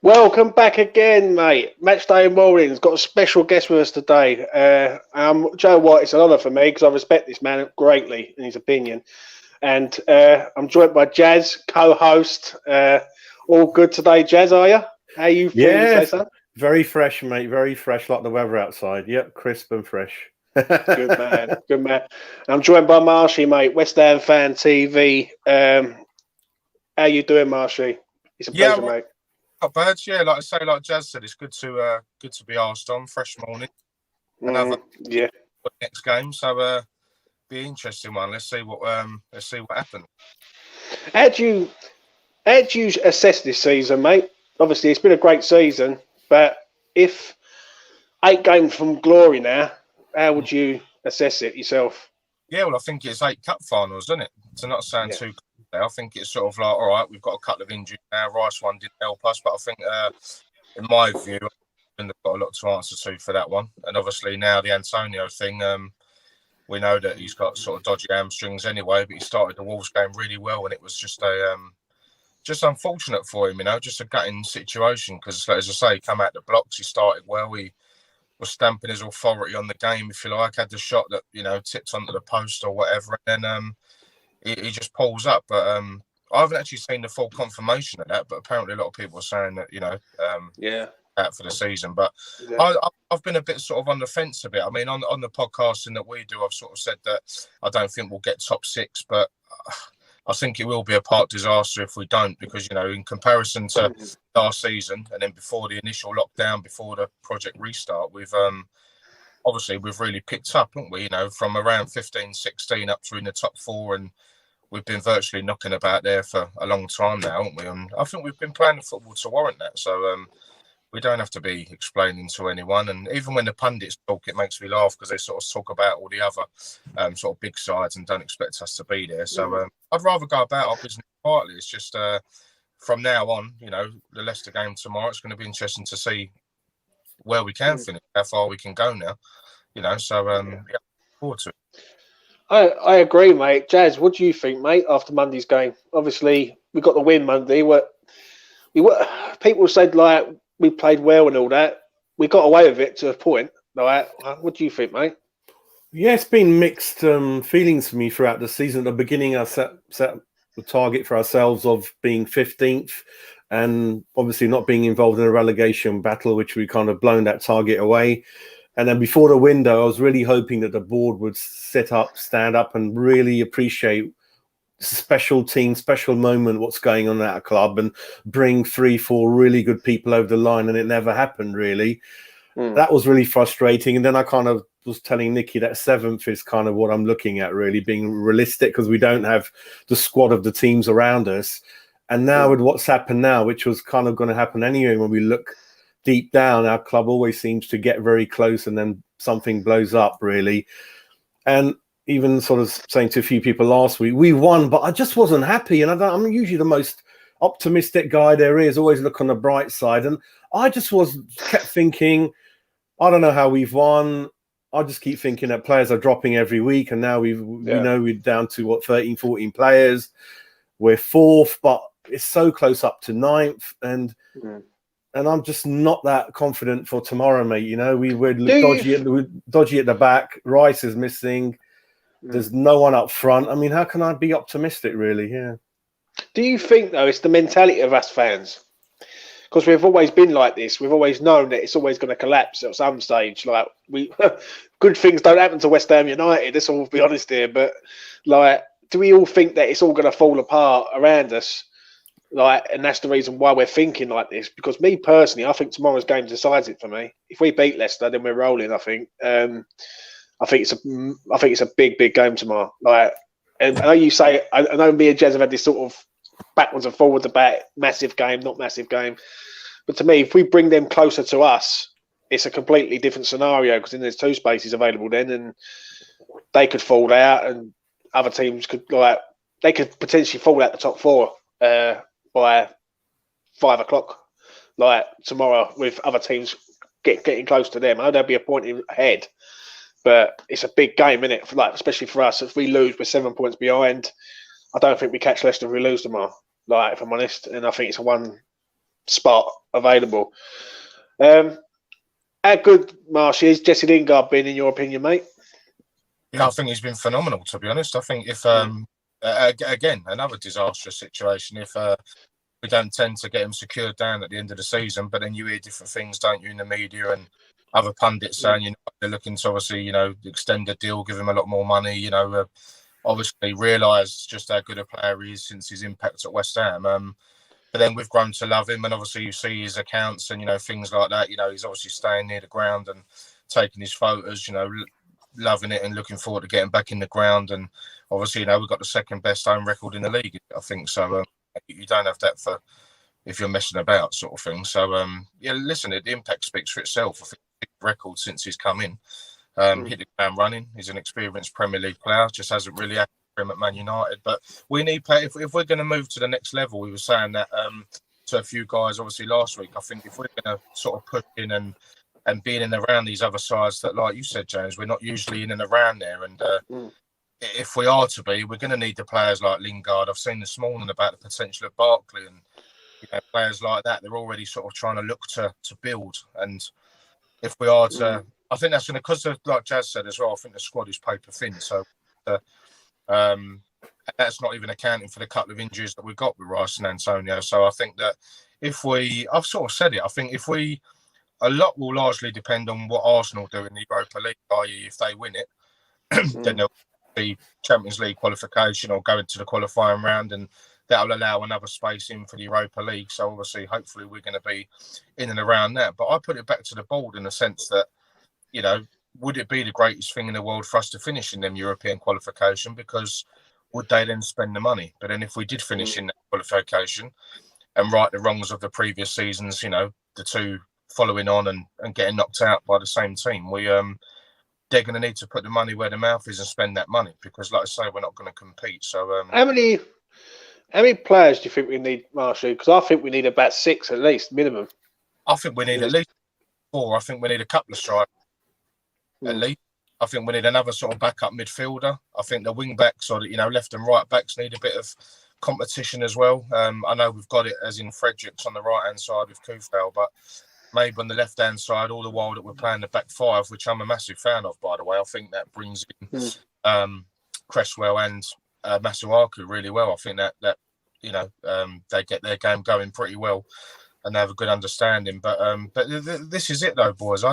Welcome back again, mate. Matchday Mornings got a special guest with us today. Do you know what? It's an honour for me because I respect this man greatly in his opinion. And I'm joined by Jas, co-host. All good today, Jas, are you? How are you feeling today, son? Very fresh, mate. Very fresh, like the weather outside. Yep, crisp and fresh. Good man, good man. And I'm joined by Marshy, mate, West Ham Fan TV. How you doing, Marshy? It's a pleasure, mate. Not bad, yeah. Like I say, like Jas said, it's good to be asked on. Fresh morning, another next game. So be an interesting one. Let's see what happens. How do you assess this season, mate? Obviously, it's been a great season, but if 8 games from glory now, how would you assess it yourself? Yeah, well, I think it's 8 cup finals, isn't it? To not sound too. I think it's sort of like, all right, we've got a couple of injuries now. Rice one didn't help us, but I think, in my view, they've got a lot to answer to for that one. And obviously now the Antonio thing, we know that he's got sort of dodgy hamstrings anyway, but he started the Wolves game really well, and it was just just unfortunate for him, just a gutting situation because, as I say, he come out the blocks, he started well, he was stamping his authority on the game, if you like, had the shot that tipped onto the post or whatever, and then he just pulls up. But I haven't actually seen the full confirmation of that, but apparently a lot of people are saying that, out for the season. But I've been a bit sort of on the fence a bit. I mean, on the podcasting that we do, I've sort of said that I don't think we'll get top 6, but I think it will be a part disaster if we don't, because, in comparison to last season and then before the initial lockdown, before the project restart, we've really picked up, haven't we? From around 15, 16 up through in the top 4, and we've been virtually knocking about there for a long time now, haven't we? And I think we've been playing the football to warrant that. So we don't have to be explaining to anyone. And even when the pundits talk, it makes me laugh because they sort of talk about all the other sort of big sides and don't expect us to be there. So I'd rather go about our business quietly. It's just from now on, the Leicester game tomorrow, it's going to be interesting to see where we can finish, how far we can go now. So forward to it. I agree, mate. Jas, what do you think, mate, after Monday's game? Obviously, we got the win Monday. People said, like, we played well and all that. We got away with it to a point. Like, what do you think, mate? Yeah, it's been mixed feelings for me throughout the season. At the beginning, I set the target for ourselves of being 15th and obviously not being involved in a relegation battle, which we kind of blown that target away. And then before the window, I was really hoping that the board would stand up and really appreciate special team, special moment, what's going on at a club, and bring 3-4 really good people over the line. And it never happened, really. That was really frustrating. And then I kind of was telling Nicky that 7th is kind of what I'm looking at, really being realistic, because we don't have the squad of the teams around us. And now with what's happened now, which was kind of going to happen anyway, when we look deep down, our club always seems to get very close and then something blows up, really. And even sort of saying to a few people last week, we won, but I just wasn't happy. And I'm usually the most optimistic guy there is, always look on the bright side. And I just kept thinking, I don't know how we've won. I just keep thinking that players are dropping every week. And now we know we're down to 13, 14 players. We're 4th, but it's so close up to 9th. And I'm just not that confident for tomorrow, mate. We're dodgy at the back. Rice is missing. There's no one up front. I mean, how can I be optimistic, really? Yeah. Do you think, though, it's the mentality of us fans? Because we've always been like this. We've always known that it's always going to collapse at some stage. Like, good things don't happen to West Ham United. Let's all be honest here. But, like, do we all think that it's all going to fall apart around us? Like, and that's the reason why we're thinking like this. Because me personally, I think tomorrow's game decides it for me. If we beat Leicester, then we're rolling. I think. I think it's a big game tomorrow. Like, and I know you say, I know me and Jas have had this sort of backwards and forwards about massive game, not massive game. But to me, if we bring them closer to us, it's a completely different scenario, because then there's 2 spaces available then, and they could fall out, and other teams could potentially fall out the top 4 by 5 o'clock, like tomorrow, with other teams getting close to them. I know there'll be a point ahead, but it's a big game, isn't it? Like, especially for us, if we lose, we're 7 points behind. I don't think we catch Leicester if we lose tomorrow, like, if I'm honest. And I think it's a one spot available. How good, Marshy, has Jesse Lingard been, in your opinion, mate? Yeah, I think he's been phenomenal, to be honest. I think if, again, another disastrous situation, if we don't tend to get him secured down at the end of the season, but then you hear different things, don't you, in the media and other pundits saying, they're looking to obviously, extend the deal, give him a lot more money, obviously realise just how good a player he is since his impact at West Ham. But then we've grown to love him, and obviously you see his accounts and, things like that. He's obviously staying near the ground and taking his photos, loving it and looking forward to getting back in the ground. And obviously, we've got the second best home record in the league, I think. So you don't have that for if you're messing about, sort of thing. So, listen, the impact speaks for itself. I think the record since he's come in, hit the ground running. He's an experienced Premier League player, just hasn't really happened for him at Man United. But we need, if we're going to move to the next level, we were saying that to a few guys, obviously, last week, I think if we're going to sort of push in and being in and around these other sides that, like you said, James, we're not usually in and around there. And if we are to be, we're going to need the players like Lingard. I've seen this morning about the potential of Barkley and players like that. They're already sort of trying to look to build. And if we are to, I think that's going to, because like Jas said as well, I think the squad is paper thin. So that's not even accounting for the couple of injuries that we've got with Rice and Antonio. So I think that I've sort of said it, I think a lot will largely depend on what Arsenal do in the Europa League, i.e. if they win it, then they'll be Champions League qualification or go into the qualifying round, and that'll allow another space in for the Europa League. So obviously, hopefully we're going to be in and around that. But I put it back to the board in the sense that, would it be the greatest thing in the world for us to finish in them European qualification? Because would they then spend the money? But then if we did finish in that qualification and right the wrongs of the previous seasons, the two following on and getting knocked out by the same team, they're going to need to put the money where the mouth is and spend that money, because, like I say, we're not going to compete. So, how many players do you think we need, Marshy? Because I think we need about 6 at least, minimum. I think we need at least 4. I think we need a couple of strikers at least. I think we need another sort of backup midfielder. I think the wing backs or left and right backs need a bit of competition as well. I know we've got it as in Fredericks on the right hand side with Kufel, but maybe on the left hand side, all the while that we're playing the back 5, which I'm a massive fan of, by the way. I think that brings in Cresswell and Masuaku really well. I think that they get their game going pretty well and they have a good understanding. But this is it though, boys.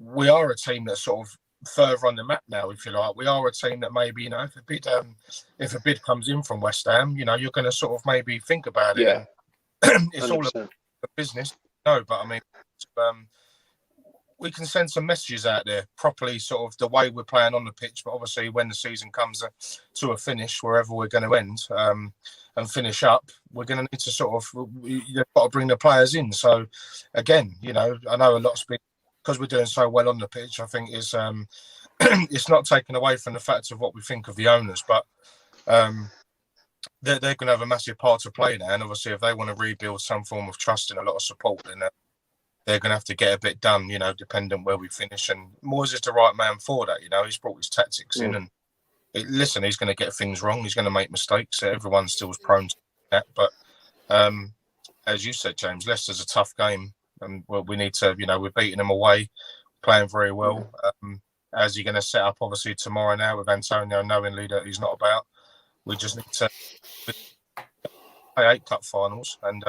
We are a team that's sort of further on the map now, if you like. We are a team that maybe, if a bid comes in from West Ham, you're going to sort of maybe think about it. Yeah. It's 100%. All about the business. No, but I mean, we can send some messages out there properly, sort of the way we're playing on the pitch. But obviously, when the season comes to a finish, wherever we're going to end and finish up, we're going to need to sort of, you've got to bring the players in. So again, I know a lot's been, because we're doing so well on the pitch, I think it's not taken away from the fact of what we think of the owners, but they're going to have a massive part to play there. And obviously, if they want to rebuild some form of trust and a lot of support, then they're going to have to get a bit done, dependent where we finish. And Moyes is the right man for that. He's brought his tactics in, and he's going to get things wrong. He's going to make mistakes. Everyone still is prone to that. But as you said, James, Leicester's a tough game. And we need to, we're beating them away, playing very well. As you're going to set up, obviously, tomorrow now with Antonio, knowingly that he's not about. We just need to play 8 cup finals and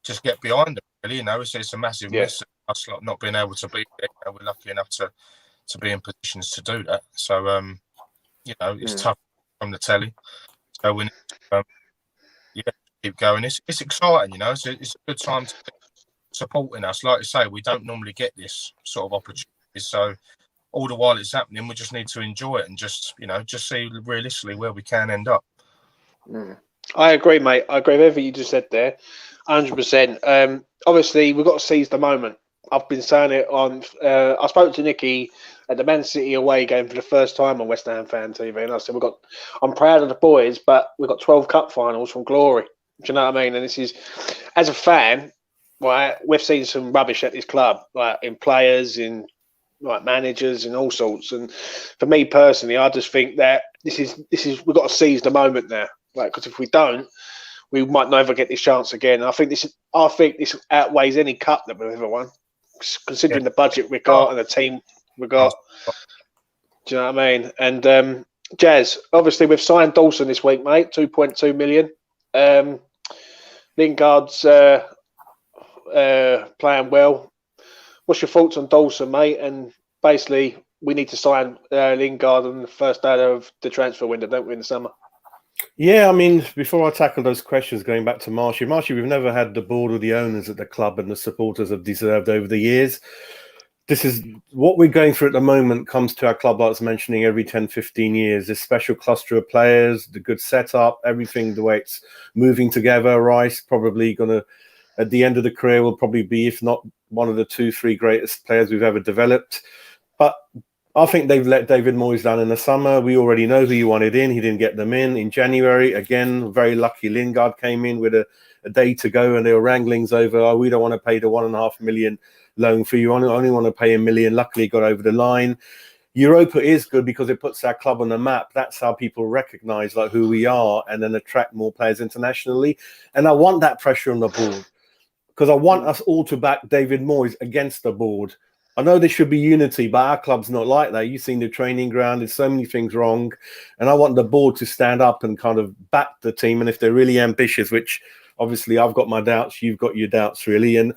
just get behind them, really. It's a massive miss. Us not being able to beat it. We're lucky enough to be in positions to do that. So, it's tough from the telly. So we need to, keep going. It's exciting, It's a good time to supporting us. Like I say, we don't normally get this sort of opportunity. So all the while it's happening, we just need to enjoy it and just see realistically where we can end up. I agree, mate. I agree with everything you just said there, 100%. Obviously, we've got to seize the moment. I've been saying it on. I spoke to Nicky at the Man City away game for the first time on West Ham Fan TV, and I said I'm proud of the boys, but we've got 12 cup finals from glory. Do you know what I mean? And this is, as a fan, right, we've seen some rubbish at this club, like in players, in like managers, and all sorts. And for me personally, I just think that this is we've got to seize the moment now, right? Because if we don't, we might never get this chance again. I think this outweighs any cup that we've ever won, considering the budget we got and the team we got. Do you know what I mean? And Jas, obviously we've signed Dawson this week, mate. 2.2 million. Lingard's playing well. What's your thoughts on Dawson, mate? And basically, we need to sign Lingard on the first day of the transfer window, don't we, in the summer? Yeah, I mean, before I tackle those questions, going back to Marshy, we've never had the board or the owners at the club and the supporters have deserved over the years. This is what we're going through at the moment comes to our club, like I was mentioning, every 10, 15 years. This special cluster of players, the good setup, everything, the way it's moving together. Rice probably going to, at the end of the career, will probably be, if not one of the 2-3 greatest players we've ever developed. But I think they've let David Moyes down in the summer. We already know who he wanted in. He didn't get them in January. Again, very lucky Lingard came in with a day to go and there were wranglings over, we don't want to pay the $1.5 million loan for you. I only want to pay $1 million. Luckily, he got over the line. Europa is good because it puts our club on the map. That's how people recognise like who we are and then attract more players internationally. And I want that pressure on the board because I want us all to back David Moyes against the board. I know there should be unity, but our club's not like that. You've seen the training ground. There's so many things wrong. And I want the board to stand up and kind of back the team. And if they're really ambitious, which obviously I've got my doubts, you've got your doubts really. And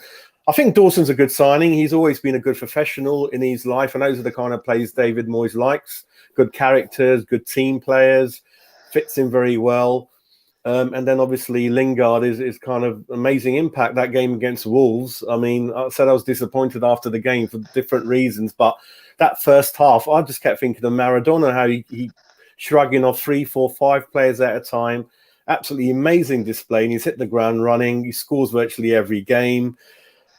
I think Dawson's a good signing. He's always been a good professional in his life. And those are the kind of players David Moyes likes. Good characters, good team players, fits in very well. And then obviously Lingard is kind of amazing impact. That game against Wolves, I mean, I said I was disappointed after the game for different reasons, but that first half, I just kept thinking of Maradona, how he shrugging off 3, 4, 5 players at a time. Absolutely amazing display. And he's hit the ground running. He scores virtually every game.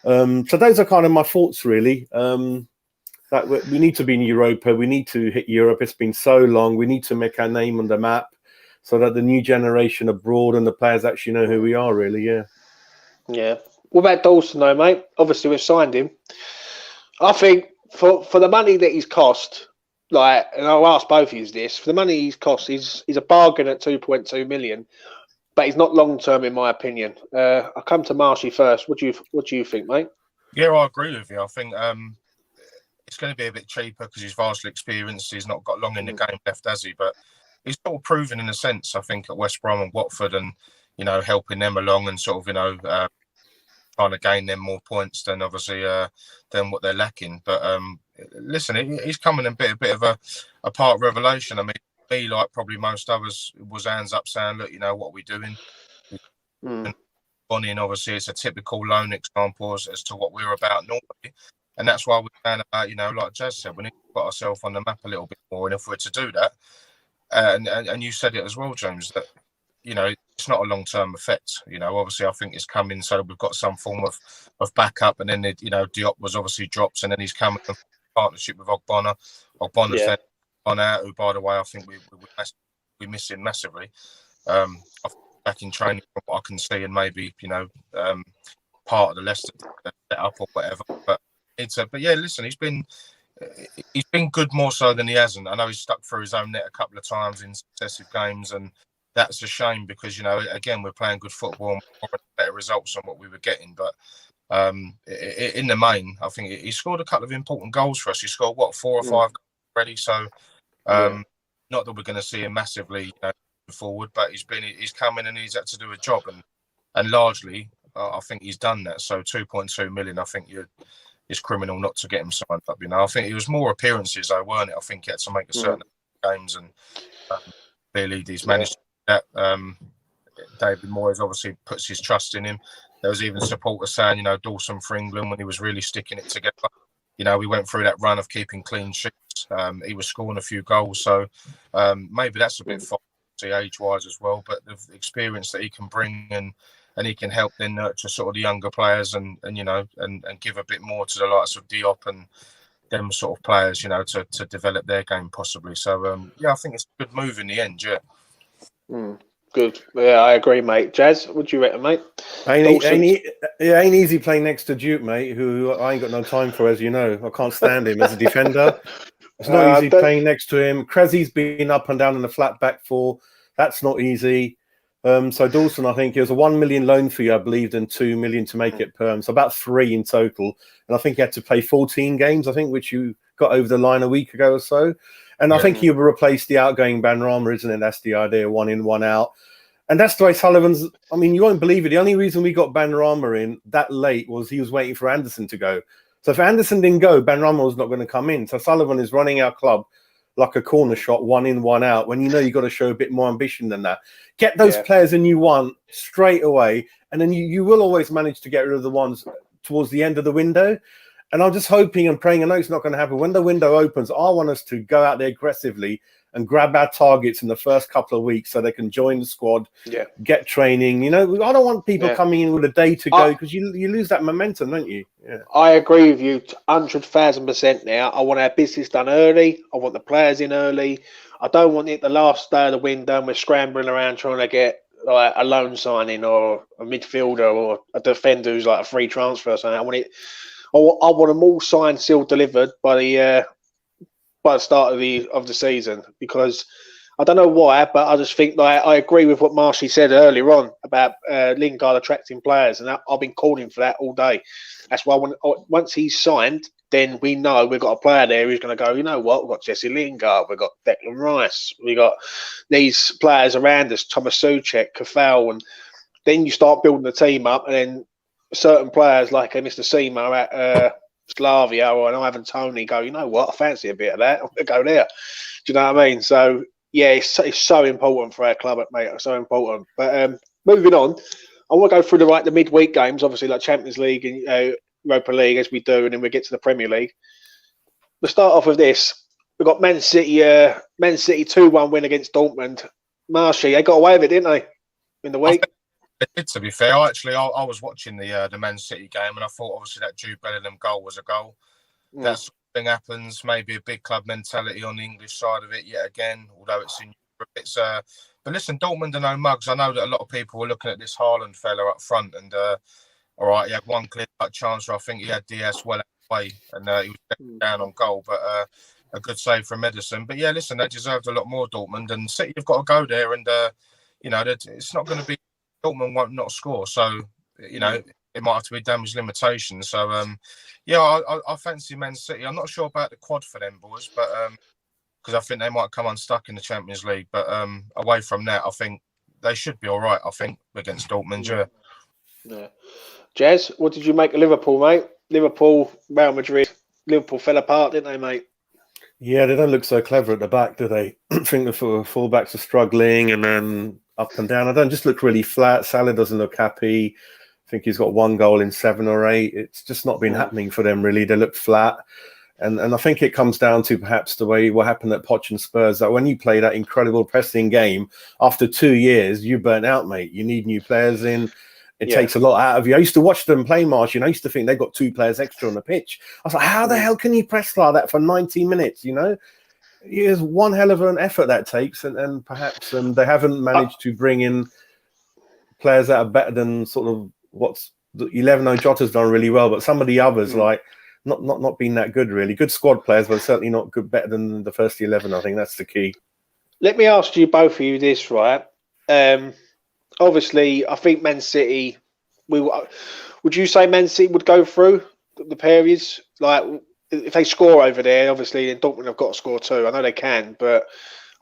So those are kind of my thoughts, really. That we need to be in Europa. We need to hit Europe. It's been so long. We need to make our name on the map, so that the new generation abroad and the players actually know who we are, really, yeah. Yeah. What about Dawson, though, mate? Obviously, we've signed him. I think for the money that he's cost, like, and I'll ask both of you this, for the money he's cost, he's a bargain at 2.2 million, but he's not long-term, in my opinion. I'll come to Marshy first. What do you think, mate? Yeah, I agree with you. I think it's going to be a bit cheaper because he's vastly experienced. He's not got long in the game left, has he? But he's sort of proven in a sense, I think, at West Brom and Watford and, helping them along and sort of, trying to gain them more points than obviously than what they're lacking. But listen, he's coming a bit of a part of revelation. I mean, me, like probably most others, was hands up saying, look, what are we doing? Gone in, obviously, it's a typical loan example as to what we're about normally. And that's why we're saying about, like Jas said, we need to put ourselves on the map a little bit more. And if we're to do that, and you said it as well, James, that it's not a long-term effect. Obviously I think it's coming, so we've got some form of backup, and then Diop was obviously dropped, and then he's coming in partnership with Ogbonna. Ogbona's then gone out, who, by the way, I think we miss him massively. I think back in training from what I can see, and maybe part of the Leicester set up or whatever. But yeah, listen, he's been good more so than he hasn't. I know he's stuck through his own net a couple of times in successive games, and that's a shame because, again, we're playing good football and better results than what we were getting. But in the main, I think he scored a couple of important goals for us. He scored, 4 or 5 goals already? So not that we're going to see him massively forward, but he's coming and he's had to do a job. And largely, I think he's done that. So 2.2 million, I think it's criminal not to get him signed up. I think it was more appearances, though, weren't it? I think he had to make a certain games, and clearly he's managed to do that. David Moyes obviously puts his trust in him. There was even supporters saying, Dawson for England when he was really sticking it together. We went through that run of keeping clean sheets. He was scoring a few goals, so maybe that's a bit age-wise as well. But the experience that he can bring and he can help then nurture sort of the younger players and give a bit more to the likes of Diop and them sort of players, to develop their game possibly. So I think it's a good move in the end. Yeah. Good. Yeah, I agree, mate. Jas, what do you reckon, mate? Ain't easy playing next to Duke, mate, who I ain't got no time for, as you know. I can't stand him as a defender. It's not easy playing next to him. Kresi's been up and down in the flat back four. That's not easy. So Dawson, I think it was a 1 million loan fee, I believe, and 2 million to make it perm. So about 3 in total. And I think he had to play 14 games, I think, which you got over the line a week ago or so. And I think he will replace the outgoing Benrahma, isn't it? That's the idea, 1 in, 1 out. And that's the way Sullivan's. I mean, you won't believe it. The only reason we got Benrahma in that late was he was waiting for Anderson to go. So if Anderson didn't go, Benrahma was not going to come in. So Sullivan is running our club like a corner shot, 1 in, 1 out, when you've got to show a bit more ambition than that. Get those players in you want straight away, and then you will always manage to get rid of the ones towards the end of the window. And I'm just hoping and praying, I know it's not going to happen. When the window opens, I want us to go out there aggressively and grab our targets in the first couple of weeks so they can join the squad, get training. I don't want people coming in with a day to go, because you lose that momentum, don't you? Yeah. I agree with you 100,000% now. I want our business done early. I want the players in early. I don't want it the last day of the window and we're scrambling around trying to get like a loan signing or a midfielder or a defender who's like a free transfer or something. I want them all signed, sealed, delivered by the start of the season, because I don't know why, but I just think like I agree with what Marshy said earlier on about Lingard attracting players, and I've been calling for that all day. That's why once he's signed, then we know we've got a player there who's going to go, you know what, we've got Jesse Lingard, we've got Declan Rice, we've got these players around us, Thomas Souček, Kafal, and then you start building the team up, and then certain players like Mr. Seamer at Slavia or Ivan Toney go, you know what, I fancy a bit of that, I'm going to go there. Do you know what I mean? So, yeah, it's so important for our club, mate. It's so important. But moving on, I want to go through the midweek games, obviously, like Champions League and Europa League, as we do, and then we get to the Premier League. We'll start off with this. We've got Man City 2-1 win against Dortmund. Marshy, they got away with it, didn't they, in the week? It did, to be fair. I was watching the Man City game, and I thought, obviously, that Jude Bellingham goal was a goal. That sort of thing happens. Maybe a big club mentality on the English side of it yet again, although it's in Europe. But listen, Dortmund are no mugs. I know that a lot of people were looking at this Haaland fella up front, and all right, he had one clear-cut chance where I think he had Diaz well away, and he was down on goal, but a good save from Ederson. But yeah, listen, they deserved a lot more, Dortmund, and City have got to go there, and it's not going to be Dortmund won't not score, so it might have to be damage limitation. So I fancy Man City. I'm not sure about the quad for them boys, but because I think they might come unstuck in the Champions League. But away from that, I think they should be all right. I think against Dortmund. Yeah. Jas, what did you make of Liverpool, mate? Liverpool, Real Madrid. Liverpool fell apart, didn't they, mate? Yeah, they don't look so clever at the back, do they? I think the fullbacks are struggling, and then up and down. I don't just look really flat. Salah doesn't look happy. I think he's got 1 goal in 7 or 8. It's just not been happening for them, really. They look flat. And I think it comes down to perhaps the way what happened at Poch and Spurs, that when you play that incredible pressing game, after 2 years, you burnt out, mate. You need new players in. It takes a lot out of you. I used to watch them play, Marsh, and I used to think they got 2 players extra on the pitch. I was like, how the hell can you press like that for 90 minutes, Here's one hell of an effort that takes, and perhaps they haven't managed to bring in players that are better than sort of what's the 11. Jota's done really well, but some of the others like not been that good, really. Good squad players, but certainly not good, better than the first 11. I think that's the key. Let me ask you both of you this, right? Obviously, I think Man City. Would you say Man City would go through the periods? Like, if they score over there, obviously, Dortmund have got to score too. I know they can, but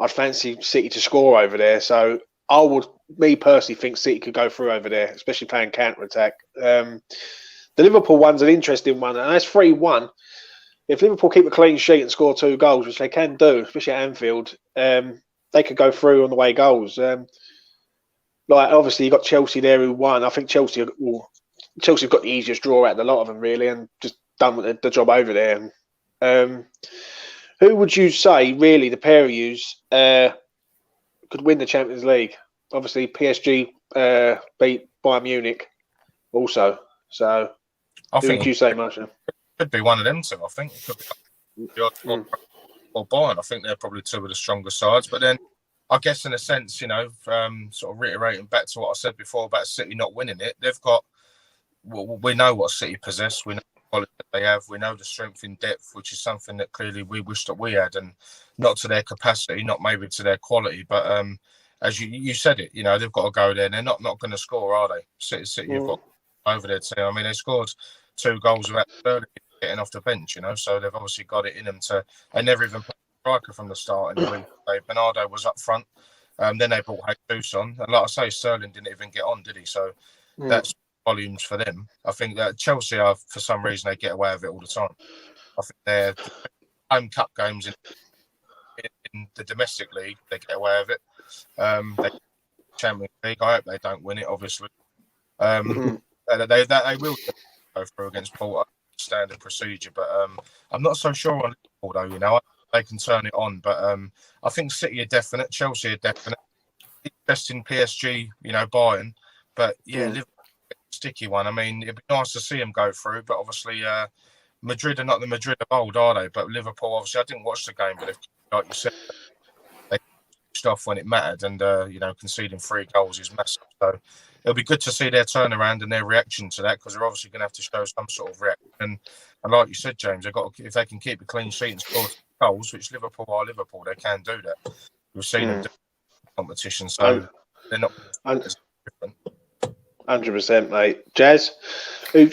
I'd fancy City to score over there. So I would, me personally, think City could go through over there, especially playing counter-attack. The Liverpool one's an interesting one, and that's 3-1. If Liverpool keep a clean sheet and score 2 goals, which they can do, especially at Anfield, they could go through on the way goals. Obviously, you've got Chelsea there who won. I think Chelsea have got the easiest draw out of a lot of them, really, and just done the job over there. Who would you say, really, the pair of yous could win the Champions League? Obviously, PSG beat Bayern Munich also. So, who would you say, Marshall? Could be one of them two, I think. It could be or Bayern. I think they're probably 2 of the stronger sides. But then, I guess in a sense, sort of reiterating back to what I said before about City not winning it, they've got, we know what City possess, we know the quality that they have, we know the strength in depth, which is something that clearly we wish that we had, and not to their capacity, not maybe to their quality, but as you said it, they've got to go there. They're not going to score, are they? City have got over their team. I mean, they scored 2 goals without Sterling getting off the bench, so they've obviously got it in them to. They never even put a striker from the start anyway. Bernardo was up front. Then they brought Jesus on, and like I say, Sterling didn't even get on, did he? So that's volumes for them. I think that Chelsea are, for some reason, they get away with it all the time. I think their home cup games in the domestic league, they get away with it. They Champions League, I hope they don't win it, obviously. They will go through against Porto, standard procedure, but I'm not so sure on Liverpool, though. They can turn it on, but I think City are definite, Chelsea are definite. Interesting PSG, Bayern, but Liverpool sticky one. I mean, it'd be nice to see them go through, but obviously Madrid are not the Madrid of old, are they? But Liverpool, obviously, I didn't watch the game, but like you said, they switched off when it mattered, and conceding 3 goals is massive. So it'll be good to see their turnaround and their reaction to that, because they're obviously going to have to show some sort of reaction. And like you said, James, if they can keep a clean sheet and score goals, which Liverpool are Liverpool, they can do that. We've seen them do competition, so they're not different. 100%, mate. Jazz, who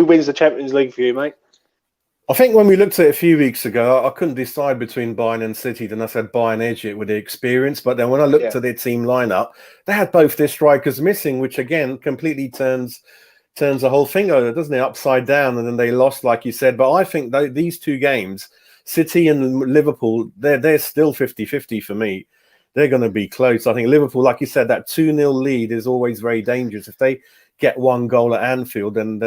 wins the Champions League for you, mate? I think when we looked at it a few weeks ago, I couldn't decide between Bayern and City. Then I said Bayern edge it with the experience. But then when I looked at their team lineup, they had both their strikers missing, which again completely turns the whole thing over, doesn't it? Upside down, and then they lost, like you said. But I think these 2 games, City and Liverpool, they're still 50-50 for me. They're going to be close. I think Liverpool, like you said, that 2-0 lead is always very dangerous. If they get 1 goal at Anfield, then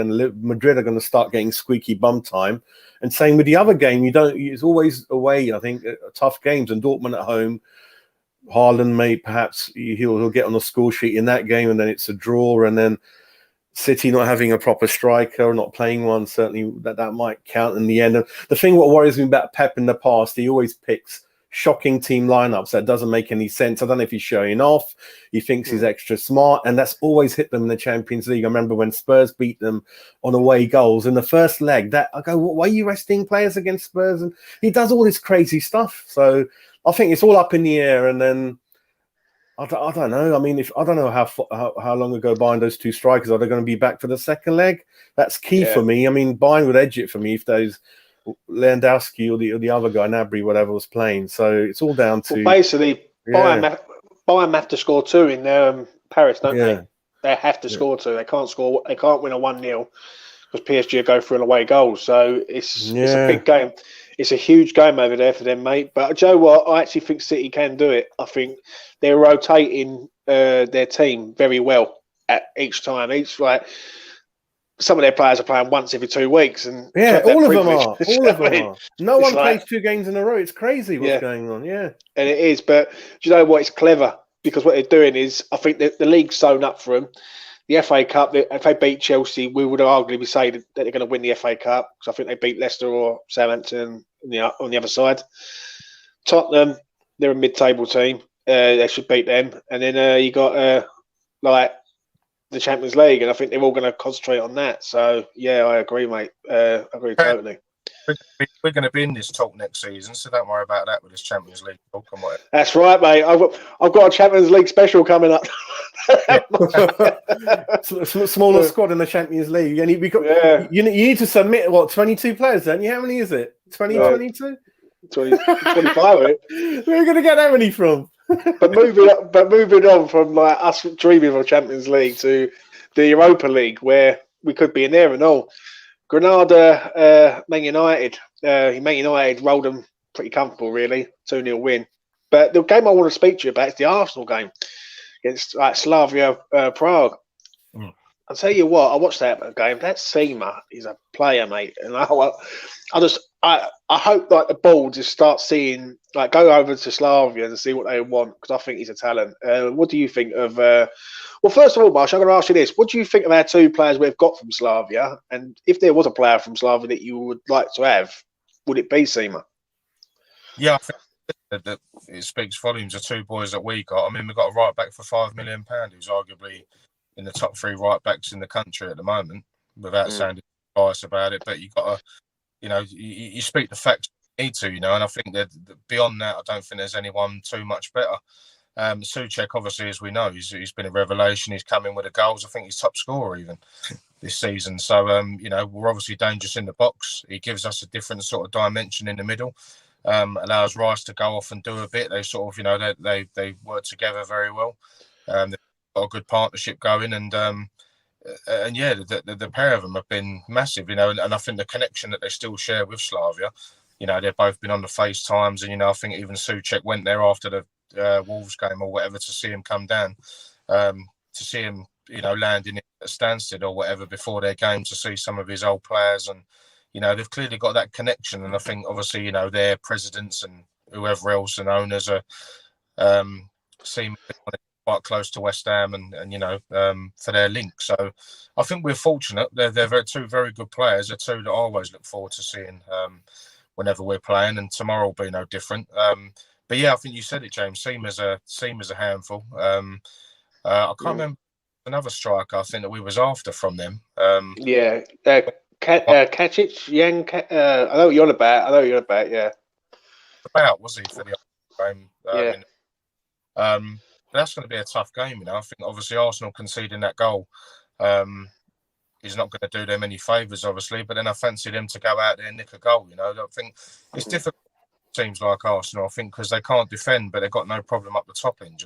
Madrid are going to start getting squeaky bum time. And same with the other game, it's always away. I think tough games, and Dortmund at home. Haaland may perhaps he'll get on the score sheet in that game, and then it's a draw, and then City not having a proper striker or not playing one, certainly that might count in the end. And the thing what worries me about Pep in the past, he always picks shocking team lineups that doesn't make any sense. I don't know if he's showing off. He thinks he's extra smart, and that's always hit them in the Champions League. I remember when Spurs beat them on away goals in the first leg. That I go, why are you resting players against Spurs? And he does all this crazy stuff. So I think it's all up in the air. And then I don't know. I mean, I don't know how long ago Bayern, those 2 strikers, are they going to be back for the second leg? That's key for me. I mean, Bayern would edge it for me if those Lewandowski or the other guy, Nabry, whatever, was playing. So it's all down to basically Bayern have to score 2 in Paris, don't they? They have to score 2. They can't score. They can't win a 1-0 because PSG go for an away goal. So it's a big game. It's a huge game over there for them, mate. But Joe, what I actually think City can do it. I think they're rotating their team very well at each time. Some of their players are playing once every 2 weeks, and all of them are. No one plays 2 games in a row. It's crazy what's going on. Yeah, and it is. But do you know what? It's clever because what they're doing is, I think the league's sewn up for them. The FA Cup, if they beat Chelsea, we would arguably say that they're going to win the FA Cup, because I think they beat Leicester or Southampton on the other side. Tottenham, they're a mid-table team. They should beat them, and then you got the Champions League, and I think they're all going to concentrate on that. So, yeah, I agree, mate. I agree totally. We're going to be in this talk next season, so don't worry about that with this Champions League talk and whatever. That's right, mate. I've got a Champions League special coming up. Smaller squad in the Champions League. And you need to submit, 22 players, don't you? How many is it? 22? 25, right? Where are you going to get that many from? But moving on from us dreaming of a Champions League to the Europa League, where we could be in there and all. Granada, Man United. Man United rolled them pretty comfortable, really. 2-0 win. But the game I want to speak to you about is the Arsenal game against Slavia Prague. I'll tell you what, I watched that game. That Seema is a player, mate. And I hope the board just start seeing, go over to Slavia and see what they want, because I think he's a talent. What do you think of? Well, first of all, Marsh, I'm going to ask you this: what do you think of our 2 players we've got from Slavia? And if there was a player from Slavia that you would like to have, would it be Seema? Yeah, I think that it speaks volumes of 2 boys that we got. I mean, we've got a right back for £5 million who's arguably in the top 3 right backs in the country at the moment, without sounding biased about it. But you got to, you speak the facts you need to, and I think that beyond that, I don't think there's anyone too much better. Souček, obviously, as we know, he's been a revelation. He's come in with the goals. I think he's top scorer even this season. So, we're obviously dangerous in the box. He gives us a different sort of dimension in the middle. Allows Rice to go off and do a bit. They sort of, they work together very well. They've got a good partnership going, and yeah, the pair of them have been massive, and I think the connection that they still share with Slavia, they've both been on the FaceTimes, and I think even Souček went there after the Wolves game or whatever to see him come down, to see him, landing at Stansted or whatever before their game to see some of his old players, and they've clearly got that connection, and I think obviously their presidents and whoever else and owners are seem quite close to West Ham and for their link. So I think we're fortunate. They're two very good players. They're two that I always look forward to seeing whenever we're playing, and tomorrow will be no different. But yeah, I think you said it, James. Seamer's a handful. I can't remember another striker I think that we was after from them. Kacic, I know what you're on about. Yeah. About was he for the game? That's going to be a tough game, I think obviously Arsenal conceding that goal is not going to do them any favours, obviously. But then I fancy them to go out there and nick a goal. I think it's difficult. Teams like Arsenal, I think, because they can't defend, but they've got no problem up the top end.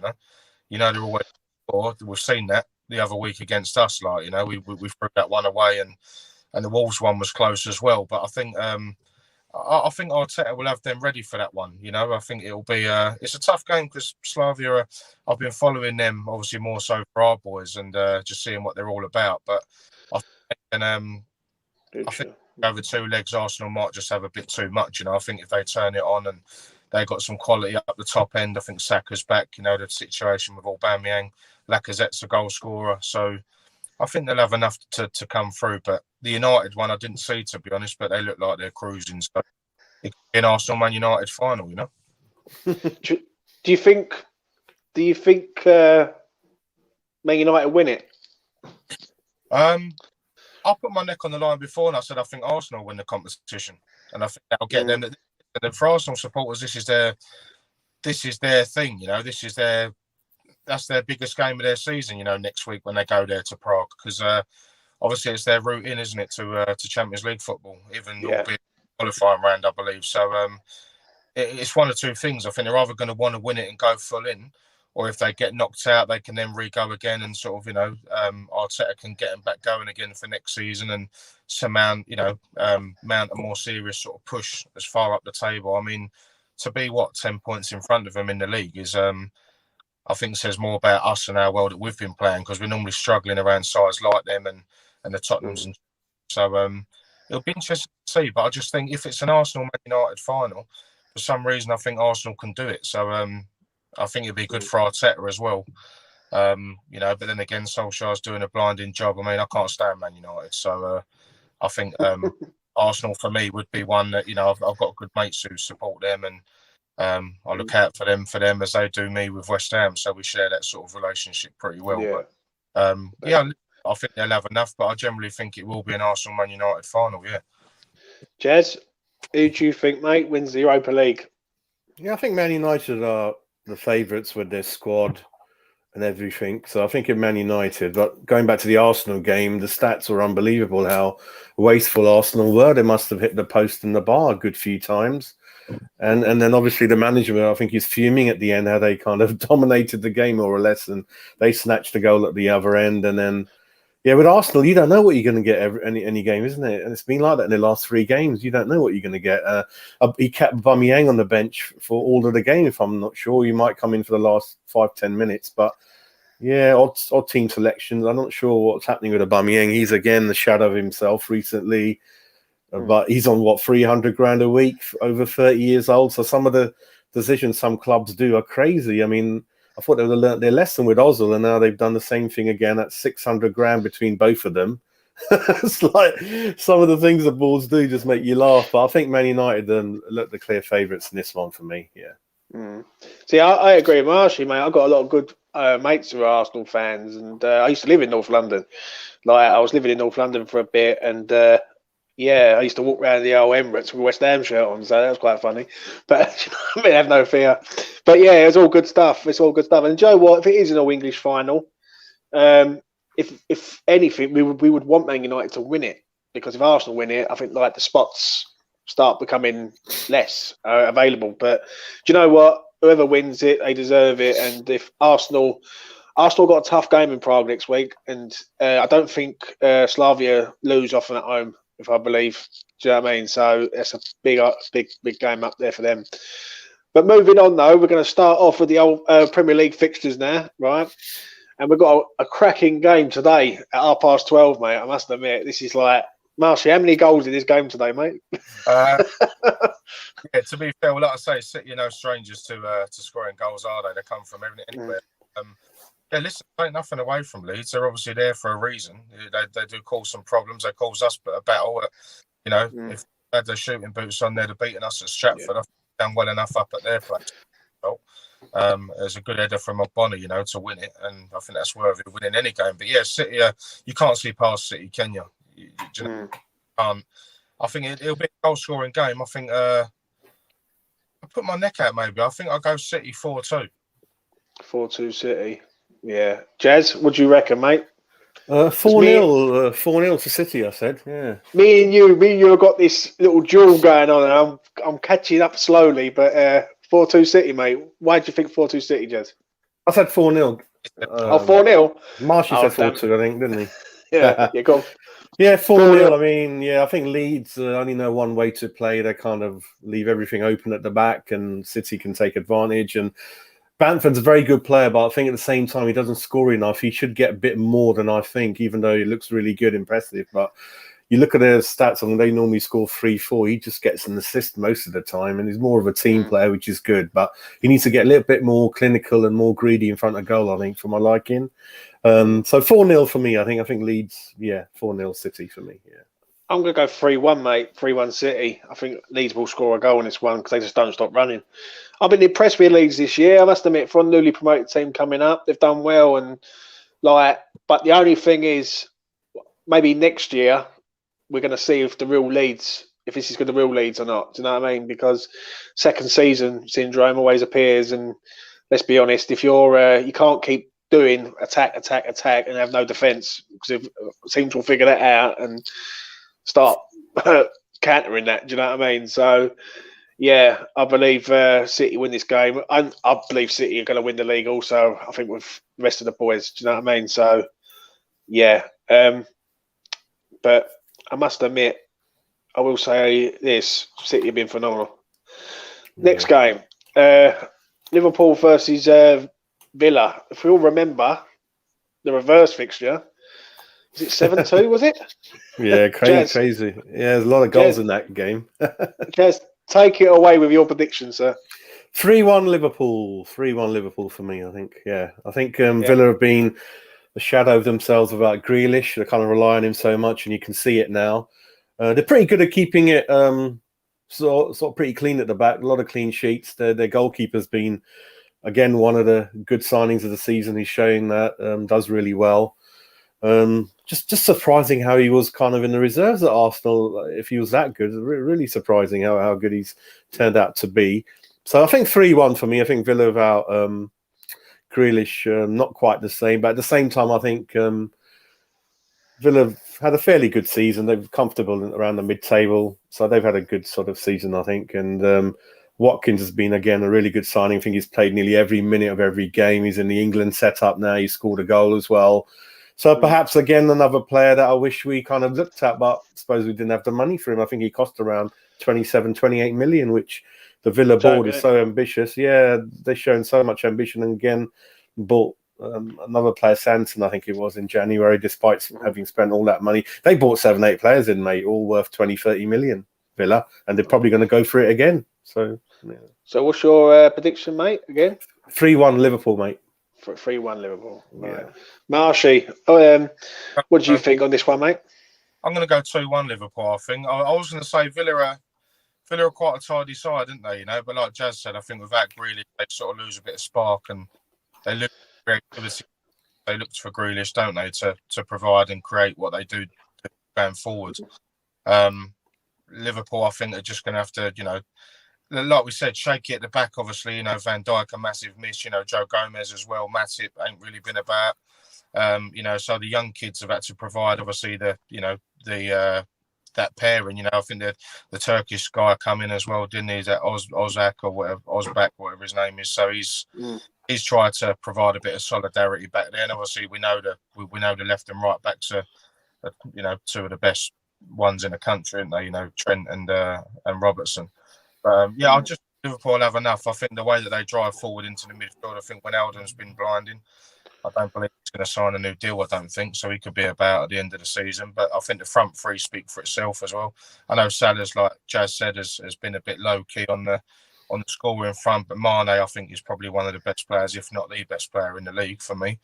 They're always scored. We've seen that the other week against us. We threw that one away, and the Wolves one was close as well. But I think Arteta will have them ready for that one. I think it'll be it's a tough game because Slavia I've been following them obviously more so for our boys and just seeing what they're all about. But I think over two legs Arsenal might just have a bit too much. I think if they turn it on and they got some quality up the top end, I think Saka's back. The situation with Aubameyang, Lacazette's a goal scorer, so I think they'll have enough to come through. But the United one I didn't see, to be honest, but they look like they're cruising. So it could be an Arsenal-Man United final, Do you think Man United win it? I put my neck on the line before and I said I think Arsenal win the competition, and I think that'll get them. And for Arsenal supporters, this is their thing. That's their biggest game of their season. Next week when they go there to Prague, because obviously it's their route in, isn't it, to Champions League football, even albeit qualifying round, I believe. So it's one of two things. I think they're either going to want to win it and go full in, or if they get knocked out, they can then re-go again and sort of, Arteta can get them back going again for next season and mount a more serious sort of push as far up the table. I mean, to be 10 points in front of them in the league is, I think, says more about us and how well that we've been playing, because we're normally struggling around sides like them and the Tottenhams. And so it'll be interesting to see. But I just think if it's an Arsenal-Man United final, for some reason I think Arsenal can do it. So I think it'd be good for Arteta as well. But then again, Solskjaer's doing a blinding job. I mean, I can't stand Man United. So I think Arsenal for me would be one that, I've got good mates who support them, and I look out for them as they do me with West Ham. So we share that sort of relationship pretty well. Yeah. But I think they'll have enough, but I generally think it will be an Arsenal-Man United final, yeah. Jazz, who do you think, mate, wins the Europa League? Yeah, I think Man United are the favourites with their squad and everything. So I think in Man United. But going back to the Arsenal game, the stats were unbelievable how wasteful Arsenal were. They must have hit the post and the bar a good few times. And then obviously the manager, I think he's fuming at the end how they kind of dominated the game more or less, and they snatched a goal at the other end. And then, with Arsenal, you don't know what you're going to get any game, isn't it? And it's been like that in the last 3 games. You don't know what you're going to get. He kept Aubameyang on the bench for all of the game, if I'm not sure. You might come in for the last 5-10 minutes. But, odd team selections. I'm not sure what's happening with Aubameyang. He's, again, the shadow of himself recently. But he's on, 300 grand a week, over 30 years old. So some of the decisions some clubs do are crazy. I mean, I thought they would have learnt their lesson with Ozil, and now they've done the same thing again at 600 grand between both of them. It's like some of the things the Bulls do just make you laugh. But I think Man United look the clear favourites in this one for me. Yeah. See, I agree with Marshy, mate. I've got a lot of good mates who are Arsenal fans, and I used to live in North London. I was living in North London for a bit, and Yeah, I used to walk around the old Emirates with a West Ham shirt on, so that was quite funny. But I mean, have no fear. But yeah, it's all good stuff. It's all good stuff. And Joe, what if it is an all English final? If anything, we would want Man United to win it, because if Arsenal win it, I think like the spots start becoming less available. But do you know what? Whoever wins it, they deserve it. And if Arsenal got a tough game in Prague next week, and I don't think Slavia lose often at home, if I believe. Do you know what I mean? So it's a big game up there for them. But moving on, though, we're going to start off with the old Premier League fixtures now, right? And we've got a cracking game today at 12:30, mate. I must admit, this is like, Marshy, how many goals in this game today, mate? Yeah, to be fair, well, like I say, City are no strangers to scoring goals, are they? They come from anywhere. Yeah, listen, ain't nothing away from Leeds. They're obviously there for a reason. They do cause some problems. They cause us a battle. You know, if they had their shooting boots on, they'd have beaten us at Stratford. I think they've done well enough up at their place. There's a good header from Ogbonna, you know, to win it, and I think that's worthy of winning any game. But yeah, City, you can't see past City, can you? Can't. I think it'll be a goal-scoring game. I think I put my neck out. Maybe I think I'll go City 4-2. 4-2 City. Yeah, Jazz, what do you reckon, mate? 4-0, 4-0 to City. I said, yeah. Me and you have got this little duel going on, and I'm catching up slowly. But 4-2 City, mate. Why do you think 4-2 City, Jazz? I said 4-0. 4-0. Marshy said 4-2, I think, didn't he? Yeah, go on. Yeah, 4-0. I mean, yeah, I think Leeds only know one way to play. They kind of leave everything open at the back, and City can take advantage. And Bamford's a very good player, but I think at the same time, he doesn't score enough. He should get a bit more than I think, even though he looks really good, impressive. But you look at their stats, and they normally score 3-4. He just gets an assist most of the time, and he's more of a team player, which is good. But he needs to get a little bit more clinical and more greedy in front of goal, I think, for my liking. So 4-0 for me, I think. I think Leeds, 4-0 City for me, yeah. I'm going to go 3-1, mate. 3-1 City. I think Leeds will score a goal in this one because they just don't stop running. I've been impressed with Leeds this year. I must admit, for a newly promoted team coming up, they've done well. But the only thing is, maybe next year, we're going to see if this is good, the real Leeds or not. Do you know what I mean? Because second season syndrome always appears. And let's be honest, if you can't keep doing attack and have no defence, because teams will figure that out and start countering that. Do you know what I mean? So, yeah, I believe City win this game. I believe City are going to win the league also, I think, with the rest of the boys. Do you know what I mean? So, yeah. But I must admit, I will say this, City have been phenomenal. Next game, Liverpool versus Villa. If we all remember the reverse fixture, is it 7-2, was it? Yeah, crazy. Yeah, there's a lot of goals in that game. Just take it away with your prediction, sir. 3-1 Liverpool. 3-1 Liverpool for me, I think. Yeah, I think Villa have been a shadow of themselves without Grealish. They kind of rely on him so much, and you can see it now. They're pretty good at keeping it sort of pretty clean at the back. A lot of clean sheets. Their goalkeeper's been, again, one of the good signings of the season. He's showing that, does really well. Just surprising how he was kind of in the reserves at Arsenal. If he was that good, really surprising how good he's turned out to be. So I think 3-1 for me. I think Villa without Grealish, not quite the same. But at the same time, I think Villa have had a fairly good season. They're comfortable around the mid-table. So they've had a good sort of season, I think. And Watkins has been, again, a really good signing. I think he's played nearly every minute of every game. He's in the England setup now. He scored a goal as well. So perhaps, again, another player that I wish we kind of looked at, but I suppose we didn't have the money for him. I think he cost around 28 million, which the Villa board is so ambitious. Yeah, they've shown so much ambition. And again, bought another player, Sanson, I think it was, in January, despite having spent all that money. They bought 7-8 players in, mate, all worth 20-30 million, Villa, and they're probably going to go for it again. So, yeah. So what's your prediction, mate, again? 3-1 Liverpool, mate. 3-1 Liverpool. Right. Yeah. Marshy, what do you think on this one, mate? I'm going to go 2-1 Liverpool, I think. I was going to say Villa are quite a tidy side, aren't they? You know, but like Jas said, I think without Grealish, they sort of lose a bit of spark, and they look for creativity. They look for Grealish, don't they, to provide and create what they do going forward. Liverpool, I think, are just going to have to, like we said, shake it at the back. Obviously, Van Dijk a massive miss. Joe Gomez as well. Matip ain't really been about. So the young kids have had to provide, obviously, that pairing. I think the Turkish guy come in as well, didn't he? That Ozak or whatever, Ozbak, whatever his name is. So he's tried to provide a bit of solidarity back there. And obviously, we know the left and right backs are, two of the best ones in the country, aren't they? Trent and Robertson. I just Liverpool have enough. I think the way that they drive forward into the midfield, I think Wijnaldum's been blinding. I don't believe he's going to sign a new deal. I don't think so. He could be about at the end of the season, but I think the front three speak for itself as well. I know Salah's, like Jas said, has been a bit low key on the score in front, but Mane, I think, is probably one of the best players, if not the best player in the league for me.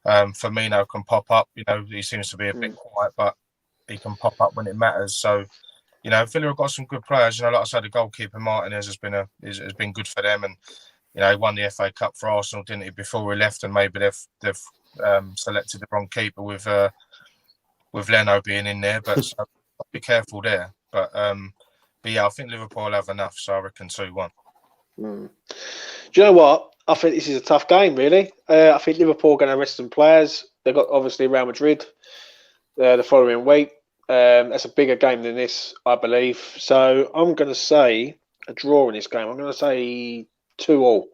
Firmino can pop up. He seems to be a bit quiet, but he can pop up when it matters. So, Villa have got some good players. Like I said, the goalkeeper Martinez has been good for them, and he won the FA Cup for Arsenal, didn't he, before he left? And maybe they've selected the wrong keeper with Leno being in there, but so be careful there. But yeah, I think Liverpool will have enough, so I reckon 2-1. Do you know what? I think this is a tough game, really. I think Liverpool are going to rest some players. They've got obviously Real Madrid the following week. That's a bigger game than this, I believe. So I'm going to say a draw in this game. I'm going to say 2-2.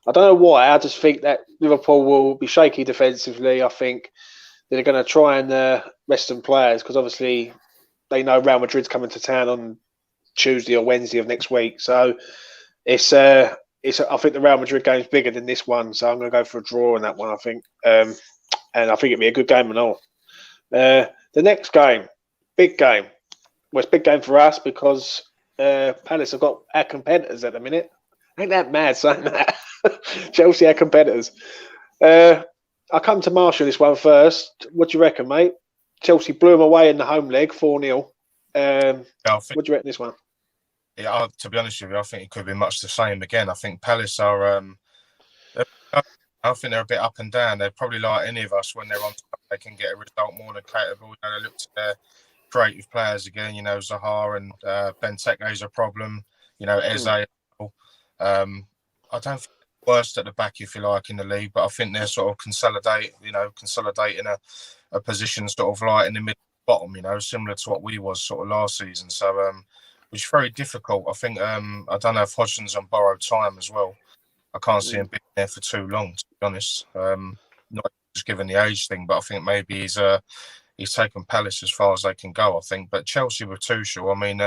I don't know why. I just think that Liverpool will be shaky defensively. I think they're going to try and rest some players because obviously they know Real Madrid's coming to town on Tuesday or Wednesday of next week. So I think the Real Madrid game's bigger than this one. So I'm going to go for a draw in that one, I think. And I think it'll be a good game and all. The next game, big game. Well, it's a big game for us because Palace have got our competitors at the minute. Ain't that mad saying that? Chelsea are competitors. I'll come to Marshall this one first. What do you reckon, mate? Chelsea blew them away in the home leg, 4-0. What do you reckon this one? Yeah, to be honest with you, I think it could be much the same again. I think Palace are... I think they're a bit up and down. They're probably like any of us when they're on top, they can get a result more than capable. They look to their creative players again. Zaha and Benteke is a problem. Eze. I don't think they're worst at the back, if you like, in the league, but I think they're sort of consolidating a position sort of like in the middle bottom, similar to what we was sort of last season. So, which is very difficult. I think I don't know if Hodgson's on borrowed time as well. I can't see him being there for too long, to be honest. Not just given the age thing, but I think maybe he's taken Palace as far as they can go, I think. But Chelsea with Tuchel, I mean,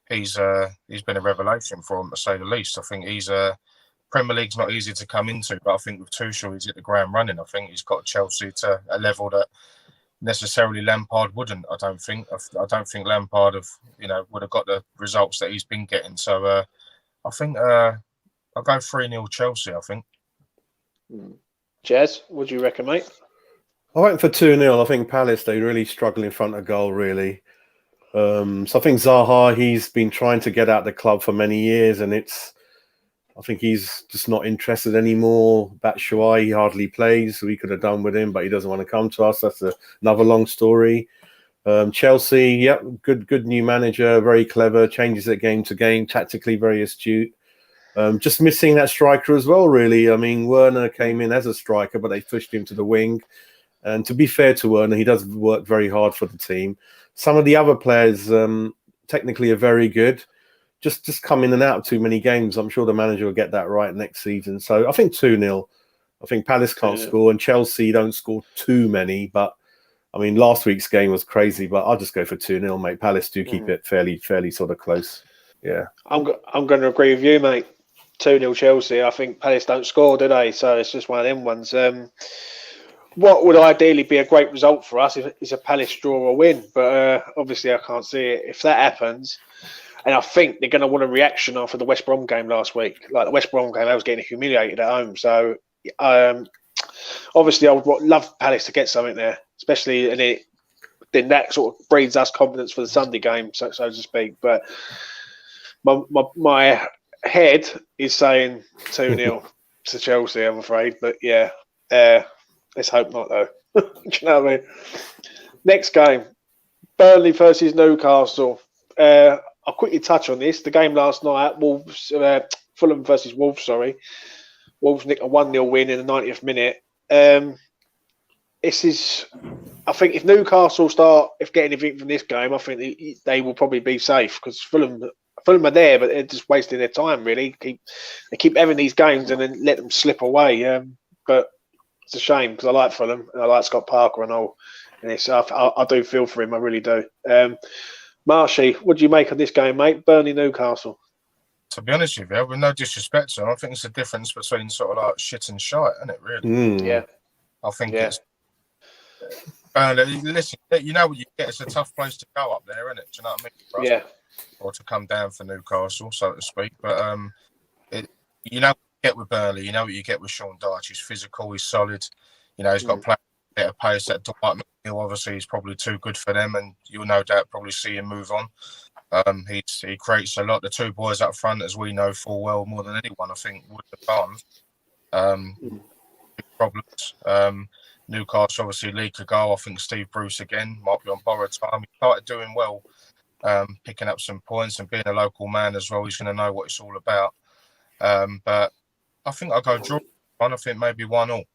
he's been a revelation for him, to say the least. I think Premier League's not easy to come into, but I think with Tuchel, he's hit the ground running. I think he's got Chelsea to a level that necessarily Lampard wouldn't. I don't think Lampard would have got the results that he's been getting. So I think I'll go 3-0 Chelsea, I think. Jas, what do you reckon, mate? I went for 2-0. I think Palace, they really struggle in front of goal, really. So I think Zaha, he's been trying to get out the club for many years, and I think he's just not interested anymore. Batshuayi, he hardly plays. We could have done with him, but he doesn't want to come to us. That's another long story. Chelsea, yep, good new manager, very clever, changes it game to game, tactically very astute. Just missing that striker as well, really. I mean, Werner came in as a striker, but they pushed him to the wing. And to be fair to Werner, he does work very hard for the team. Some of the other players technically are very good. Just come in and out of too many games. I'm sure the manager will get that right next season. So I think 2-0. I think Palace can't score, and Chelsea don't score too many. But I mean, last week's game was crazy. But I'll just go for 2-0, mate. Palace do keep it fairly sort of close. Yeah, I'm going to agree with you, mate. 2-0 Chelsea. I think Palace don't score, do they? So it's just one of them ones. What would ideally be a great result for us if it's a Palace draw or win? But obviously I can't see it. If that happens, and I think they're going to want a reaction after the West Brom game last week. Like the West Brom game, I was getting humiliated at home. So obviously I would love Palace to get something there, especially then that sort of breeds us confidence for the Sunday game, so to speak. But my head is saying 2-0 to Chelsea, I'm afraid. But yeah, let's hope not, though. Do you know what I mean? Next game, Burnley versus Newcastle. I'll quickly touch on this. The game last night, Fulham versus Wolves. Sorry, Wolves nicked a 1-0 win in the 90th minute. This is, I think, if Newcastle get anything from this game, I think they will probably be safe because Fulham are there, but they're just wasting their time. Really, they keep having these games and then let them slip away. But it's a shame because I like Fulham and I like Scott Parker and all. And I do feel for him. I really do. Marshy, what do you make of this game, mate? Burnley Newcastle. To be honest with you, with no disrespect to him, I think it's a difference between sort of like shit and shite, isn't it? Really? Yeah. I think it's. Listen, you know what you get. It's a tough place to go up there, isn't it? Do you know what I mean? Yeah. Or to come down for Newcastle, so to speak. But you know what you get with Burnley. You know what you get with Sean Dyche. He's physical. He's solid. You know, he's got players at a pace. That Dwight McNeil, obviously, is probably too good for them, and you'll no doubt probably see him move on. He creates a lot. The two boys up front, as we know full well, more than anyone, I think, would have done. Big problems. Newcastle obviously leak a goal. I think Steve Bruce again might be on borrowed time. He started doing well, picking up some points and being a local man as well. He's going to know what it's all about. But I think I'll go draw. I think maybe 1-1.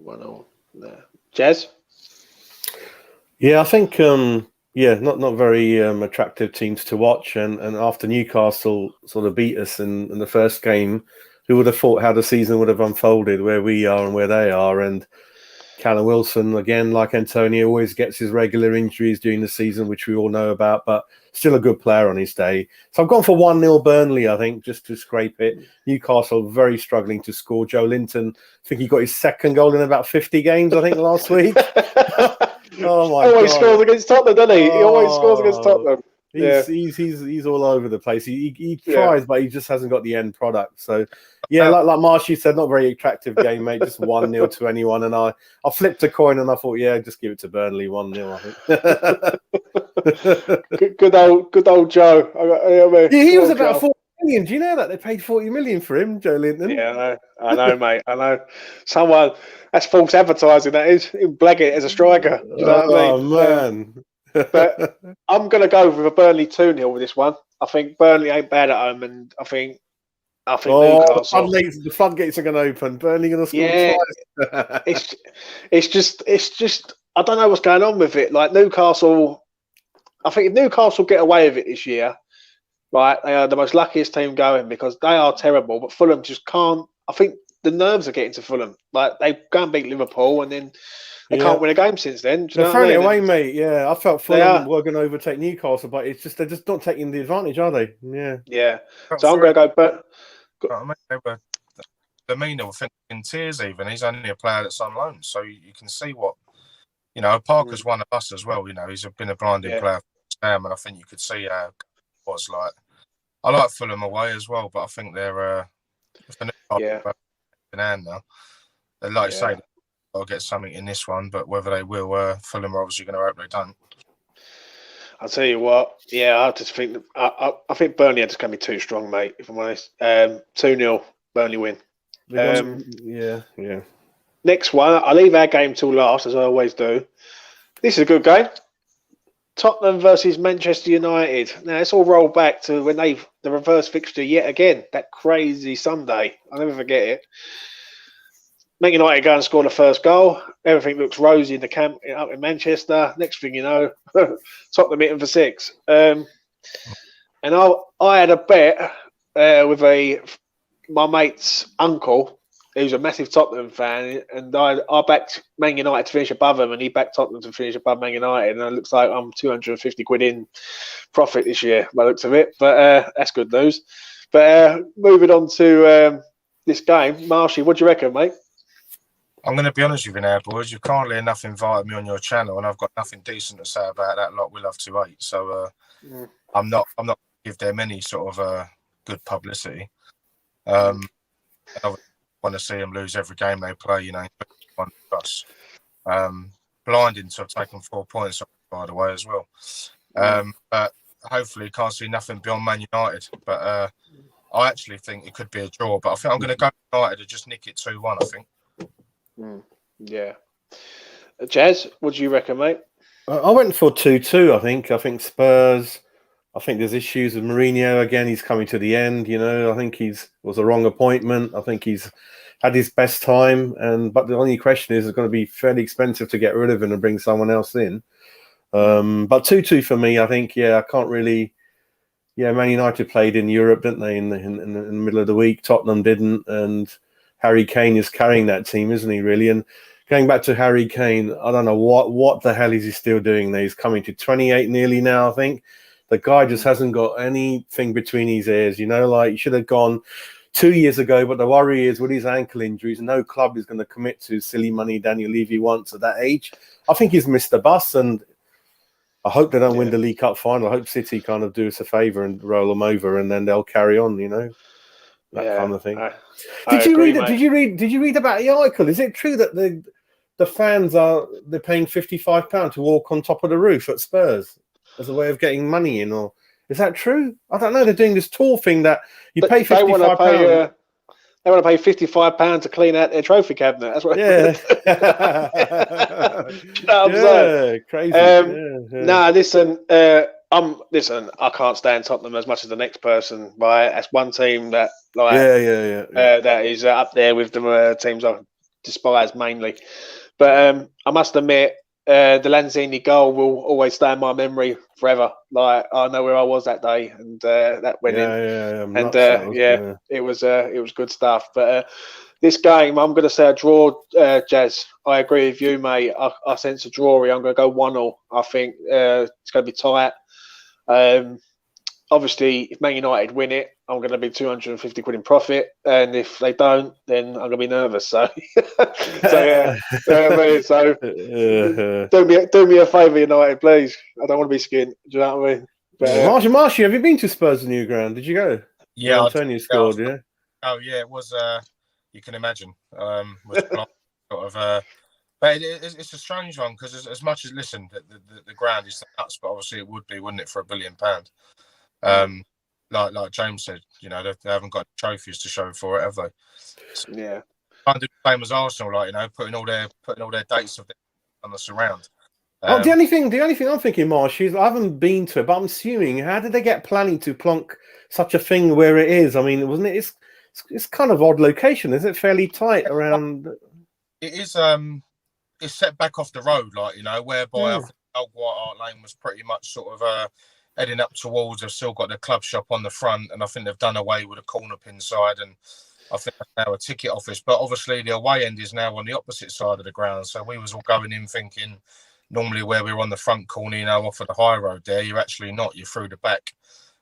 1-1. No. Jas? Yeah, I think not very attractive teams to watch. And after Newcastle sort of beat us in the first game, who would have thought how the season would have unfolded, where we are and where they are? And Callum Wilson, again, like Antonio, always gets his regular injuries during the season, which we all know about, but still a good player on his day. So I've gone for 1-0 Burnley, I think, just to scrape it. Newcastle very struggling to score. Joe Linton, I think he got his second goal in about 50 games, I think, last week. Oh, my God. He always scores against Tottenham, doesn't he? He always scores against Tottenham. He's all over the place. He tries, but he just hasn't got the end product. So, like Marshy said, not very attractive game, mate. Just 1-0 to anyone. And I flipped a coin and I thought, just give it to Burnley 1-0. I think. good old Joe. He was about 40 million. Do you know that they paid 40 million for him, Joe Linton? Yeah, I know, mate. I know. Someone that's false advertising. That is, he'll blag it as a striker. Do you know what I mean? Man. But I'm going to go with a Burnley 2-0 with this one. I think Burnley ain't bad at home, and I think Newcastle. The floodgates are going to open. Burnley going to score twice. it's just. I don't know what's going on with it. Like Newcastle, I think if Newcastle get away with it this year, right, they are the most luckiest team going because they are terrible. But Fulham just can't. I think the nerves are getting to Fulham. Like they go and beat Liverpool, and then. They can't win a game since then. They're throwing it away, mate. Yeah, I felt Fulham were going to overtake Newcastle, but they're just not taking the advantage, are they? Yeah. So I'm going to go. But Lamina will finish in tears. Even he's only a player that's on loan, so you can see what Parker's one of us as well. He's been a blinding player for Sam, and I think you could see how it was like. I like Fulham away as well, but I think they're in hand now. Like you say. I'll get something in this one, but whether they will, Fulham are obviously going to hope they don't. I'll tell you what. Yeah, I just think I think Burnley are just going to be too strong, mate. If I'm honest, 2-0 Burnley win. Next one, I'll leave our game till last, as I always do. This is a good game. Tottenham versus Manchester United. Now it's all rolled back to when the reverse fixture yet again. That crazy Sunday. I'll never forget it. Man United go and score the first goal. Everything looks rosy in the camp up in Manchester. Next thing you know, Tottenham hitting for 6. And I had a bet with my mate's uncle, who's a massive Tottenham fan, and I backed Man United to finish above him, and he backed Tottenham to finish above Man United. And it looks like I'm 250 quid in profit this year by the looks of it. But that's good news. But moving on to this game, Marshy, what do you reckon, mate? I'm going to be honest with you now, boys. You've kindly enough invited me on your channel, and I've got nothing decent to say about that lot we love to hate. So I'm not going to give them any sort of good publicity. I want to see them lose every game they play. One plus. Blinding to have taken 4 points, by the way, as well. But hopefully, can't see nothing beyond Man United. But I actually think it could be a draw. But I think I'm going to go United and just nick it 2-1. I think. Yeah. Jas, what do you reckon, mate? I went for 2-2. I think Spurs. I think there's issues with Mourinho again. He's coming to the end. I think was a wrong appointment. I think he's had his best time, but the only question is, it's going to be fairly expensive to get rid of him and bring someone else in. But 2-2 for me. I think. I can't really. Yeah, Man United played in Europe, didn't they? In the middle of the week, Tottenham didn't, and Harry Kane is carrying that team, isn't he? Really, and going back to Harry Kane, I don't know what the hell is he still doing there. He's coming to 28 nearly now, I think. The guy just hasn't got anything between his ears, like he should have gone 2 years ago. But the worry is with his ankle injuries, no club is going to commit to silly money Daniel Levy wants at that age. I think he's missed the bus, and I hope they don't win the League Cup final. I hope City kind of do us a favour and roll them over, and then they'll carry on, that kind of thing. Did you read about the article? Is it true that the fans they're paying £55 to walk on top of the roof at Spurs as a way of getting money in, or is that true? I don't know. They're doing this tour thing that you pay £55. They want to pay £55 to clean out their trophy cabinet. That's what. Yeah. Crazy. No, listen. Listen. I can't stand Tottenham as much as the next person. Right, that's one team that that is up there with the teams I despise mainly. But I must admit, the Lanzini goal will always stay in my memory forever. Like, I know where I was that day, and that went in. It was good stuff. But this game, I'm going to say a draw, Jas. I agree with you, mate. I sense a draw. I'm going to go 1-1. I think it's going to be tight. Obviously, if Man United win it, I'm going to be 250 quid in profit, and if they don't, then I'm going to be nervous. So, do me a favour, United, please. I don't want to be skinned. Do you know what I mean? But, Marshy, have you been to Spurs' new ground? Did you go? Yeah, Antonio scored. Yeah. Oh yeah, it was. You can imagine. Was sort of. But it's a strange one because as much as the ground is nuts, but obviously it would be, wouldn't it, for £1 billion? Like James said, they haven't got trophies to show for it, have they? So, yeah. Can't do the same as Arsenal, putting all their dates of on the surround. The only thing I'm thinking, Marsh, is I haven't been to it, but I'm assuming, how did they get planning to plonk such a thing where it is? I mean, wasn't it? It's kind of odd location. Is it fairly tight around? It is. It's set back off the road, whereby I think Old White Hart Lane was pretty much sort of heading up towards. They've still got the club shop on the front, and I think they've done away with a corner pin side, and I think that's now a ticket office. But obviously the away end is now on the opposite side of the ground, so we was all going in thinking normally where we were on the front corner, off of the high road there, you're actually not. You're through the back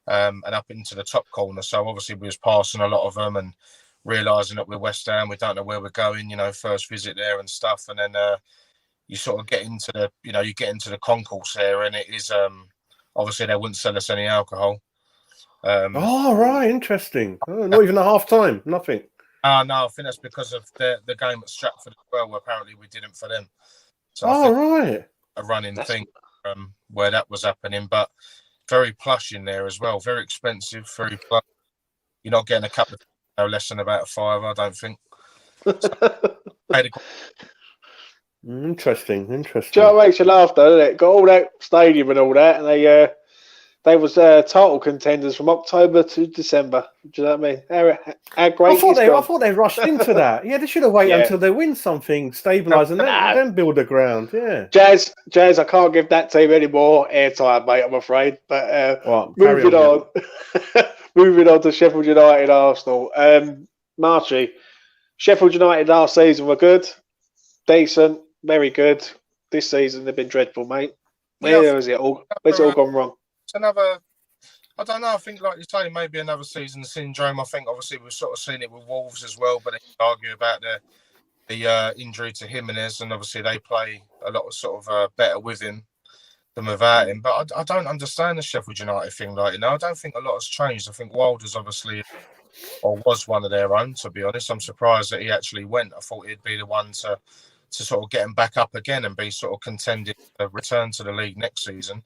and up into the top corner. So obviously we was passing a lot of them and realising that we're West Ham, we don't know where we're going, first visit there and stuff. And then you sort of get into the concourse there, and it is obviously they wouldn't sell us any alcohol. Right, interesting. Not even a half time, nothing. No, I think that's because of the game at Stratford as well, where apparently we didn't for them. So right. A running thing where that was happening, but very plush in there as well. Very expensive, very plush. You're not getting a cup of no less than about £5, I don't think. Interesting. Do you know what makes you laugh though, isn't it? Got all that stadium and all that, and they was title contenders from October to December. Do you know what I mean? How great I thought they rushed into that. Yeah, they should have waited until they win something, stabilise, and then build the ground. Yeah. Jas, I can't give that team any more airtime, mate, I'm afraid. But moving on. Moving on to Sheffield United, Arsenal. Marshy, Sheffield United last season were good, decent, very good. This season they've been dreadful, mate. Where's it all gone wrong? It's another. I don't know. I think, like you say, maybe another season syndrome. I think obviously we've sort of seen it with Wolves as well, but they can argue about the injury to Jimenez, and obviously they play a lot of sort of better with him than without him. But I don't understand the Sheffield United thing. I don't think a lot has changed. I think Wilder's obviously, or was one of their own, to be honest. I'm surprised that he actually went. I thought he'd be the one to sort of get him back up again and be sort of contending to return to the league next season.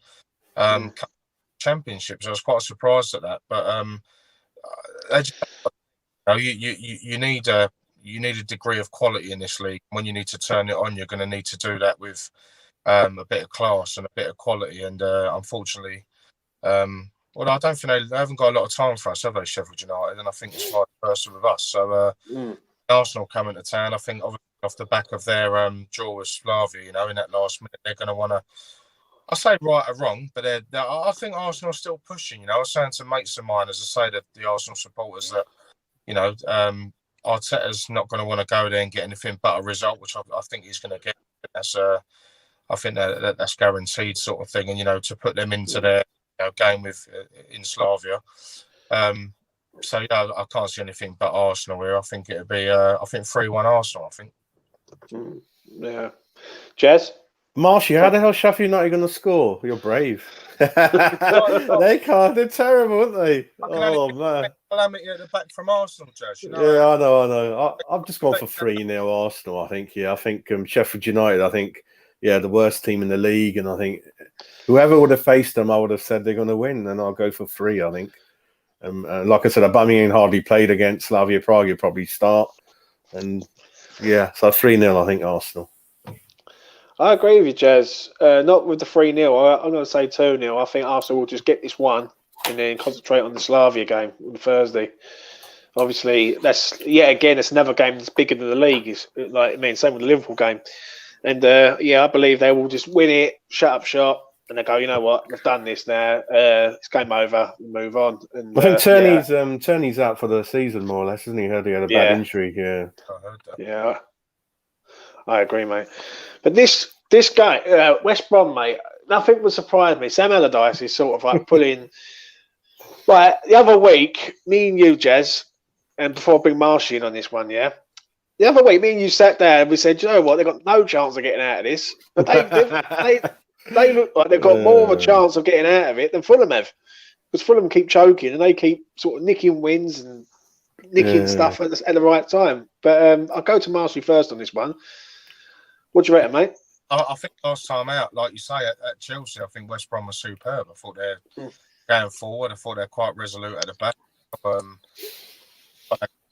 Championships. I was quite surprised at that. But you need a degree of quality in this league. When you need to turn it on, you're going to need to do that with a bit of class and a bit of quality. And unfortunately, well, I don't think they haven't got a lot of time for us, have they, Sheffield United? And I think it's vice versa with us. So Arsenal coming to town, I think obviously off the back of their draw with Slavia, in that last minute, they're going to want to, I say right or wrong, but I think Arsenal's still pushing. I was saying to mates of mine, as I say, that the Arsenal supporters, that Arteta's not going to want to go there and get anything but a result, which I think he's going to get. I think that's guaranteed sort of thing, and to put them into their game with in Slavia. So I can't see anything but Arsenal here. I think it'll be 3-1 Arsenal. I think. Yeah, Jas. Marshy, how the hell Sheffield United going to score? You're brave. They can't. They're terrible, aren't they? Oh man! Calamity at the back from Arsenal, Jas. Yeah, I know. I've just gone for 3-0 Arsenal. I think. Yeah, I think Sheffield United. I think. Yeah, the worst team in the league, and I think whoever would have faced them, I would have said they're going to win, and I'll go for 3. I think. Like I said, Aubameyang hardly played against Slavia Prague. He'll probably start, and yeah, so 3-0. I think Arsenal. I agree with you, Jas. Not with the 3-0. I'm going to say 2-0. I think Arsenal will just get this one and then concentrate on the Slavia game on Thursday. Obviously, it's another game that's bigger than the league. Same with the Liverpool game. And I believe they will just win it, shut up shop, and they go, you know what, we've done this now. It's game over. Move on. And I think Turney's out for the season, more or less, isn't he? Heard he had a bad injury. Yeah. I heard that. Yeah, I agree, mate. But this guy, West Brom, mate, nothing would surprise me. Sam Allardyce is sort of like pulling. Right, the other week, me and you, Jas, and before I bring Marshy in on this one, yeah. The other week, me and you sat down and we said, you know what, they've got no chance of getting out of this. But they look like they've got more of a chance of getting out of it than Fulham have. Because Fulham keep choking and they keep sort of nicking wins and nicking stuff at the right time. But I'll go to Marshy first on this one. What do you reckon, mate? I think last time out, like you say, at Chelsea, I think West Brom was superb. I thought they're going forward. I thought they're quite resolute at the back.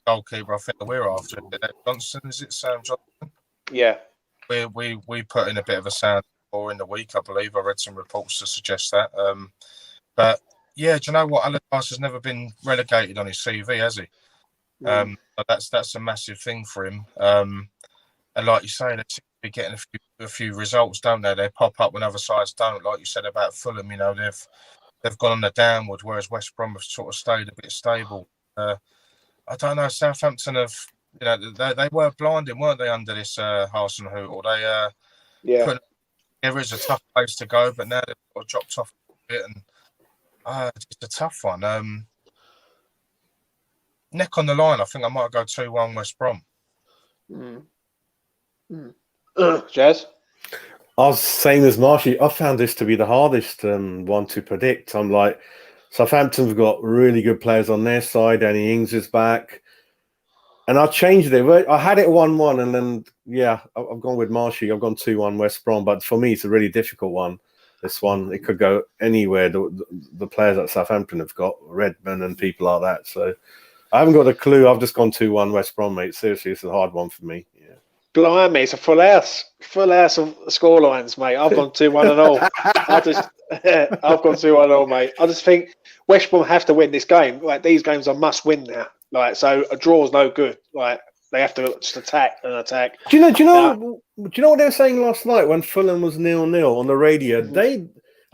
Goalkeeper, I think we're after Johnson. Is it Sam Johnson? Yeah. We put in a bit of a sound in the week, I believe. I read some reports to suggest that. But yeah, do you know what? Allardyce has never been relegated on his CV, has he? But that's a massive thing for him. And like you say, they seem to be getting a few results, don't they? They pop up when other sides don't. Like you said about Fulham, they've gone on the downward, whereas West Brom have sort of stayed a bit stable. I don't know. Southampton have, they were blinding, weren't they, under this Hasenhüttl? There is a tough place to go, but now they've got dropped off a bit, and it's a tough one. Neck on the line, I think I might go 2-1 West Brom. Jas? I was same as Marshy. I found this to be the hardest one to predict. I'm like, Southampton's got really good players on their side. Danny Ings is back. And I changed it. I had it 1-1, and then, I've gone with Marshy. I've gone 2-1 West Brom. But for me, it's a really difficult one. This one, it could go anywhere. The players that Southampton have got, Redmond and people like that. So I haven't got a clue. I've just gone 2-1 West Brom, mate. Seriously, it's a hard one for me. Yeah. Blimey, it's a full house of scorelines, mate. I've gone 2-1 and all. I've gone 2-1 all, mate. I just think West Brom have to win this game. Like, these games are must win now. Like, so a draw is no good. Like, they have to just attack and attack. Do you know what they were saying last night when Fulham was 0-0 on the radio?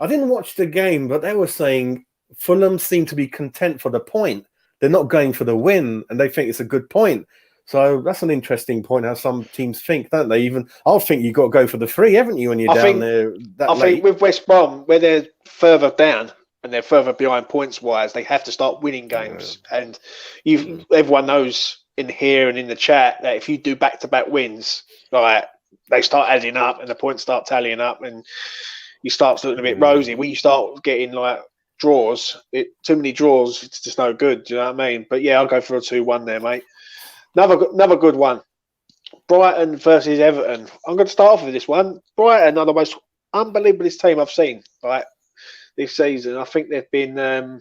I didn't watch the game, but they were saying Fulham seem to be content for the point. They're not going for the win, and they think it's a good point. So that's an interesting point, how some teams think, don't they? I think you've got to go for the 3, haven't you, when you're down there that late? I think with West Brom, where they're further down and they're further behind points-wise, they have to start winning games. Yeah. And everyone knows in here and in the chat that if you do back-to-back wins, like, they start adding up and the points start tallying up and you start looking a bit rosy. When you start getting, like, draws, too many draws, it's just no good. Do you know what I mean? But, yeah, I'll go for a 2-1 there, mate. Another good one. Brighton versus Everton. I'm going to start off with this one. Brighton are the most unbelievable team I've seen this season. I think they've been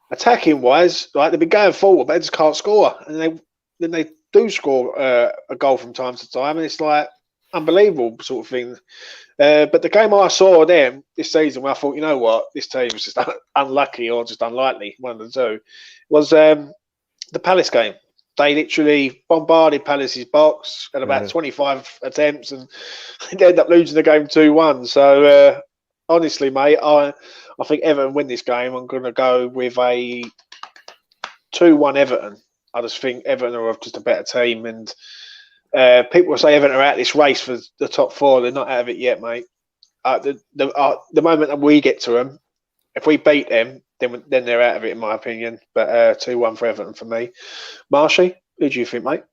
attacking wise, they've been going forward, but they just can't score. And then they do score a goal from time to time, and it's like unbelievable sort of thing. But the game I saw them this season, where I thought, you know what, this team was just unlucky or just unlikely, one of the two, was the Palace game. They literally bombarded Palace's box at about 25 attempts, and they ended up losing the game 2-1. So honestly, mate, I think Everton win this game. I'm going to go with a 2-1 Everton. I just think Everton are just a better team, and people will say Everton are out this race for the top four. They're not out of it yet, mate. The moment that we get to them, if we beat them, then they're out of it, in my opinion. But 2-1 for Everton for me. Marshy, who do you think, mate?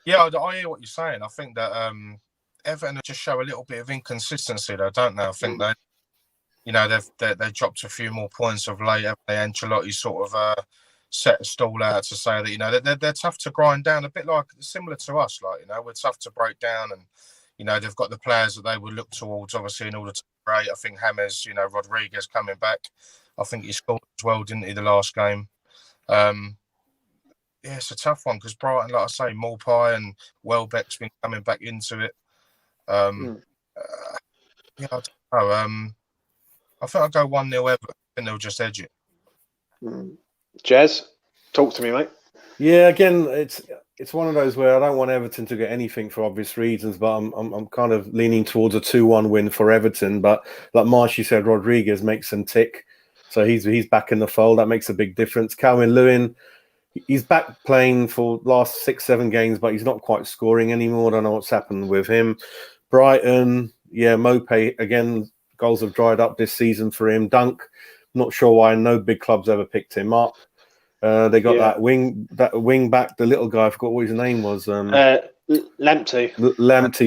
Yeah, I hear what you're saying. I think that Everton just show a little bit of inconsistency, though, don't they? I think they dropped a few more points of late. Ancelotti sort of set a stall out to say that they're tough to grind down, a bit like similar to us. We're tough to break down, and they've got the players that they would look towards, obviously, in order to break. I think James, Rodriguez coming back. I think he scored as well, didn't he, the last game? It's a tough one because Brighton, like I say, Morpie and Welbeck's been coming back into it. I don't know. I think I'll go 1-0 Everton, and they'll just edge it. Jas, talk to me, mate. Yeah, again, it's one of those where I don't want Everton to get anything for obvious reasons, but I'm kind of leaning towards a 2-1 win for Everton. But like Marshy said, Rodriguez makes them tick, so he's back in the fold. That makes a big difference. Calvert-Lewin, he's back playing for last 6-7 games, but he's not quite scoring anymore. I don't know what's happened with him. Brighton, Mope again. Goals have dried up this season for him. Dunk, not sure why no big clubs ever picked him up. They got that wing back, the little guy. I forgot what his name was. Lamptey.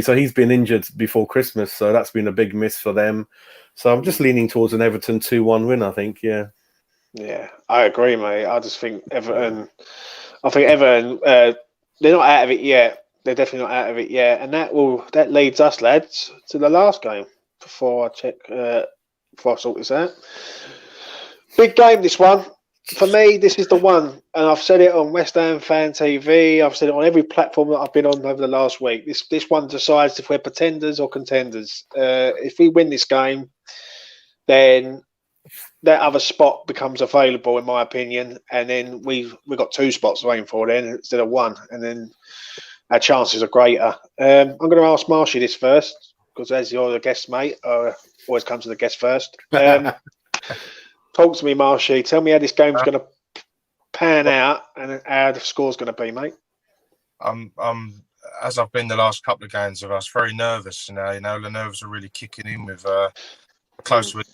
So he's been injured before Christmas, so that's been a big miss for them. So I'm just leaning towards an Everton 2-1 win, I think. Yeah, I agree, mate. I just think Everton. They're not out of it yet. They're definitely not out of it yet, and that leads us, lads, to the last game. Before I sort this out, big game. This one for me. This is the one, and I've said it on West Ham Fan TV. I've said it on every platform that I've been on over the last week. This one decides if we're pretenders or contenders. If we win this game, then that other spot becomes available, in my opinion, and then we've got 2 spots waiting for then instead of 1, and then our chances are greater. I'm going to ask Marshy this first, because as you're the guest, mate, always come to the guest first. Talk to me, Marshy. Tell me how this game's going to pan out and how the score's going to be, mate. As I've been the last couple of games of us, very nervous now. The nerves are really kicking in with close to the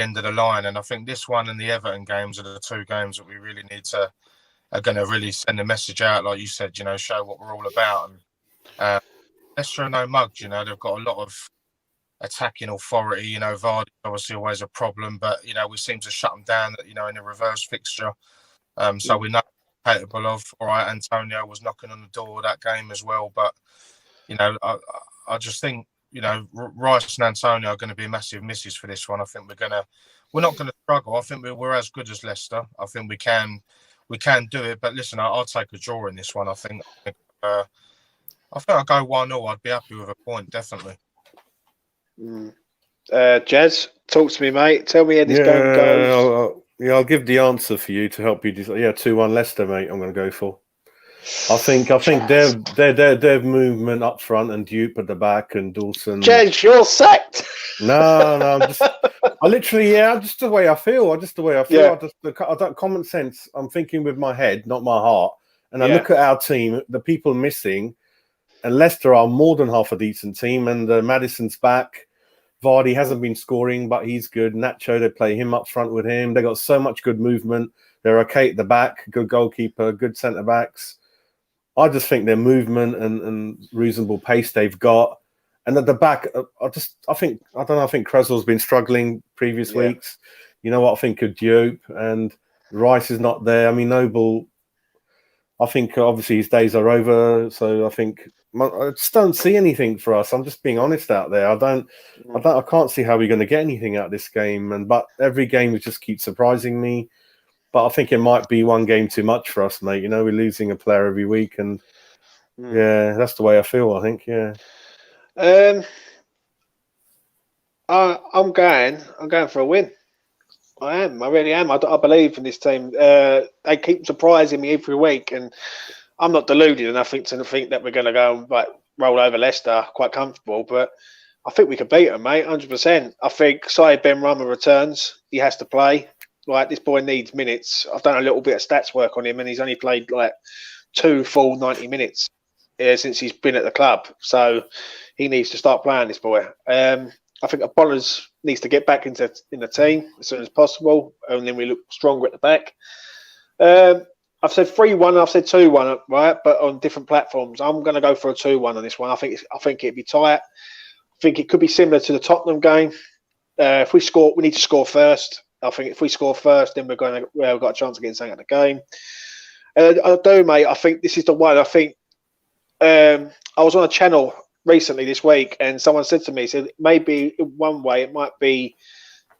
end of the line. And I think this one and the Everton games are the 2 games that we really are going to really send a message out, like you said, show what we're all about. And Leicester are no mugs, they've got a lot of attacking authority. Vardy obviously always a problem, but we seem to shut them down. In a reverse fixture, so we know capable of. All right, Antonio was knocking on the door of that game as well, but I just think Rice and Antonio are going to be massive misses for this one. I think we're not going to struggle. I think we're as good as Leicester. I think we can do it. But listen, I'll take a draw in this one. I think I'll go 1-0. I'd be happy with a point, definitely. Jas, talk to me, mate. Tell me how this game goes. I'll give the answer for you to help you decide. 2-1 Leicester, mate. I'm going to go for. I think their movement up front and Dupe at the back and Dawson. Jas, you're sacked. No, just the way I feel. Yeah. I don't common sense. I'm thinking with my head, not my heart. And I look at our team, the people missing. And Leicester are more than half a decent team, and Maddison's back. Vardy hasn't been scoring, but he's good. Nacho, they play him up front with him. They got so much good movement. They're okay at the back, good goalkeeper, good centre backs. I just think their movement and reasonable pace they've got, and at the back, I think Kresl's been struggling previous weeks. You know what I think of Diop, and Rice is not there. I mean, Noble. I think obviously his days are over, so I think. I just don't see anything for us. I'm just being honest out there. I can't see how we're going to get anything out of this game. But every game just keeps surprising me. But I think it might be one game too much for us, mate. We're losing a player every week, and that's the way I feel. I think, Um, I'm going for a win. I am. I really am. I believe in this team. They keep surprising me every week, and I'm not deluded enough to think that we're going to go and like roll over Leicester quite comfortable. But I think we could beat them, mate. 100%. I think Saeed Ben Rama returns. He has to play. Like this boy needs minutes. I've done a little bit of stats work on him, and he's only played like 2 full 90 minutes since he's been at the club. So he needs to start playing, this boy. I think Apollers needs to get back in the team as soon as possible, and then we look stronger at the back. I've said 3-1, I've said 2-1, right? But on different platforms, I'm going to go for a 2-1 on this one. I think it'd be tight. I think it could be similar to the Tottenham game. If we score, we need to score first. I think if we score first, then we've got a chance of getting something at the game. I do, mate. I think this is the one. I think I was on a channel recently this week, and someone said to me, said maybe in one way it might be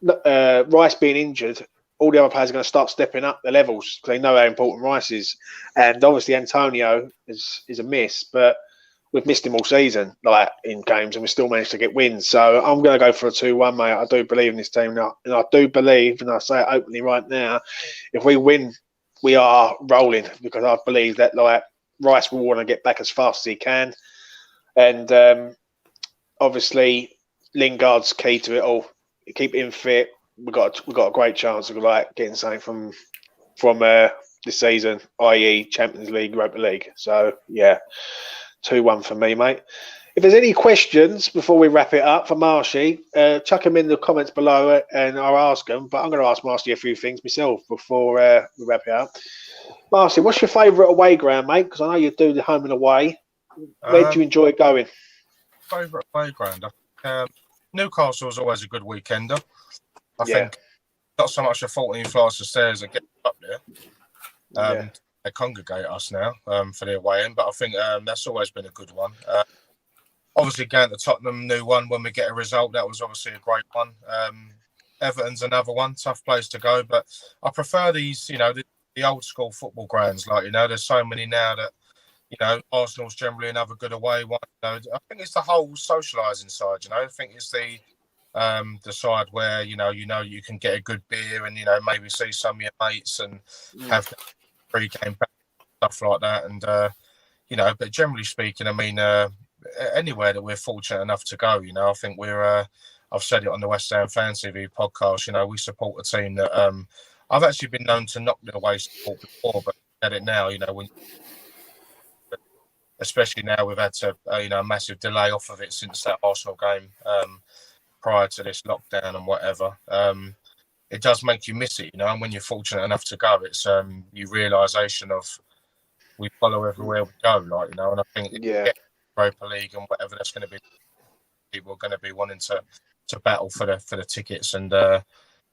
Rice being injured. All the other players are going to start stepping up their levels because they know how important Rice is, and obviously Antonio is a miss, but we've missed him all season, like in games, and we still managed to get wins. So I'm going to go for a 2-1, mate. I do believe in this team now, and I do believe, and I say it openly right now, if we win, we are rolling because I believe that like Rice will want to get back as fast as he can. And obviously, Lingard's key to it all. Keep him fit. We've got a great chance of like getting something from this season, i.e., Champions League, Europa League. So yeah, 2-1 for me, mate. If there's any questions before we wrap it up for Marshy, chuck them in the comments below and I'll ask them. But I'm going to ask Marshy a few things myself before we wrap it up. Marshy, what's your favourite away ground, mate? Because I know you do the home and away. Where do you enjoy going? Favourite playground? Newcastle is always a good weekender. I think not so much a 14 flights of stairs that get up there. They congregate us now for their way in, but I think that's always been a good one. Obviously, going to Tottenham, new one when we get a result, that was obviously a great one. Everton's another one, tough place to go, but I prefer these, the old school football grounds. Like, there's so many now that, Arsenal's generally another good away one. I think it's the whole socialising side. I think it's the side where you can get a good beer and maybe see some of your mates and have pre-game stuff like that. And but generally speaking, I mean, anywhere that we're fortunate enough to go, I think we're. I've said it on the West Ham Fan TV podcast. We support a team that I've actually been known to knock the away support before, but at it now, especially now we've had to, a massive delay off of it since that Arsenal game prior to this lockdown and whatever. It does make you miss it, and when you're fortunate enough to go, it's your realisation of we follow everywhere we go, and I think Europa League and whatever that's going to be, people are going to be wanting to battle for the tickets, and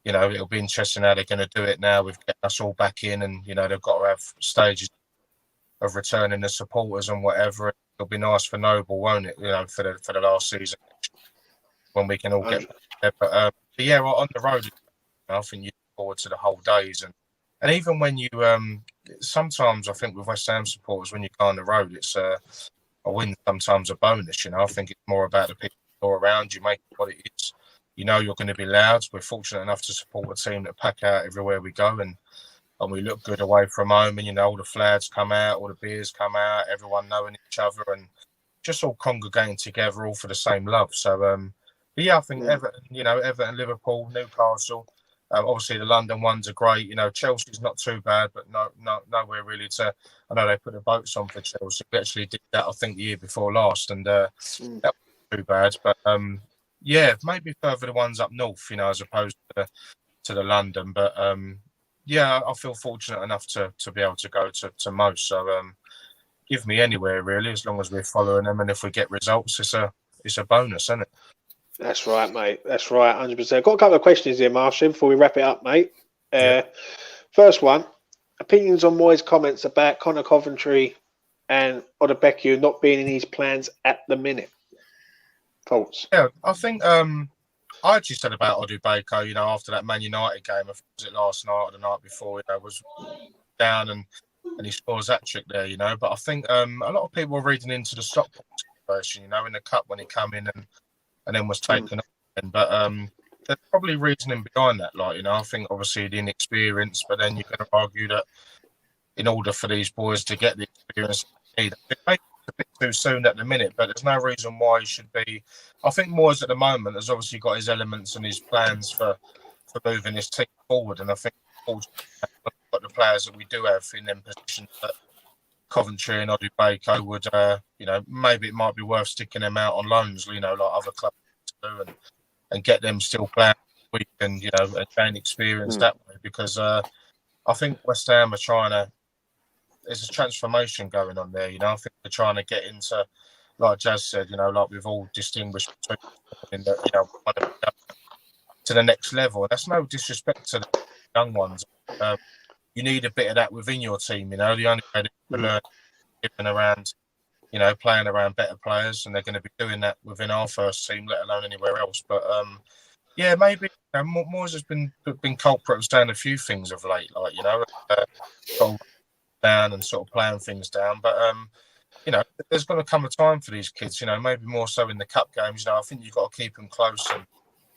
it'll be interesting how they're going to do it now with getting us all back in, and they've got to have stages of returning the supporters and whatever. It'll be nice for Noble, won't it? For the last season when we can all get back there. But on the road, I think you look forward to the whole days, and even when you sometimes I think with West Ham supporters when you go on the road, it's a win, sometimes a bonus. I think it's more about the people around you, make it what it is. You're going to be loud. We're fortunate enough to support a team that pack out everywhere we go, and we look good away from home, and all the flags come out, all the beers come out, everyone knowing each other, and just all congregating together, all for the same love. So, I think Everton, Liverpool, Newcastle. Obviously, the London ones are great. Chelsea's not too bad, but nowhere really to. I know they put the boats on for Chelsea. We actually did that, I think, the year before last, and that wasn't too bad. But maybe further the ones up north, as opposed to the London. But I feel fortunate enough to be able to go to most. So give me anywhere really, as long as we're following them, and if we get results, it's a bonus, isn't it? That's right, mate. That's right, 100%. Got a couple of questions here, Marshall, before we wrap it up, mate. First one, opinions on Moyes' comments about Connor Coventry and Odobekio not being in his plans at the minute. Thoughts? Yeah, I think I actually said about Odobekio, after that Man United game, was it last night or the night before, was down and he scores that trick there, but I think a lot of people are reading into the stock situation, in the cup when he came in and then was taken off. But there's probably reasoning behind that. I think obviously the inexperience, but then you're going to argue that in order for these boys to get the experience they need, it may be a bit too soon at the minute, but there's no reason why he should be. I think Moyes at the moment has obviously got his elements and his plans for moving his team forward, and I think got the players that we do have in them positions that Coventry and Odubeko would, maybe it might be worth sticking them out on loans, like other clubs do, and get them still playing week and and gain experience that way, because I think West Ham are trying to. There's a transformation going on there, I think they're trying to get into, like Jas said, like we've all distinguished between to the next level. And that's no disrespect to the young ones. You need a bit of that within your team, the only way to learn given around, playing around better players, and they're going to be doing that within our first team, let alone anywhere else. But maybe Moyes has been culprit of saying a few things of late, down and sort of playing things down. But there's going to come a time for these kids, maybe more so in the cup games. I think you've got to keep them close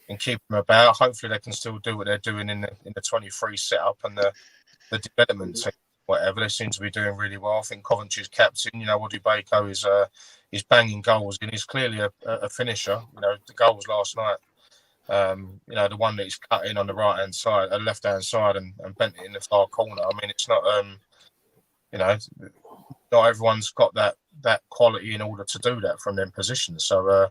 and keep them about. Hopefully they can still do what they're doing in the 23 setup and the development team, whatever. They seem to be doing really well. I think Coventry's captain, Odubeko is banging goals, and he's clearly a finisher. The goals last night, the one that he's cut in on the right-hand side, left-hand side, and bent it in the far corner. I mean, it's not, not everyone's got that quality in order to do that from them positions. So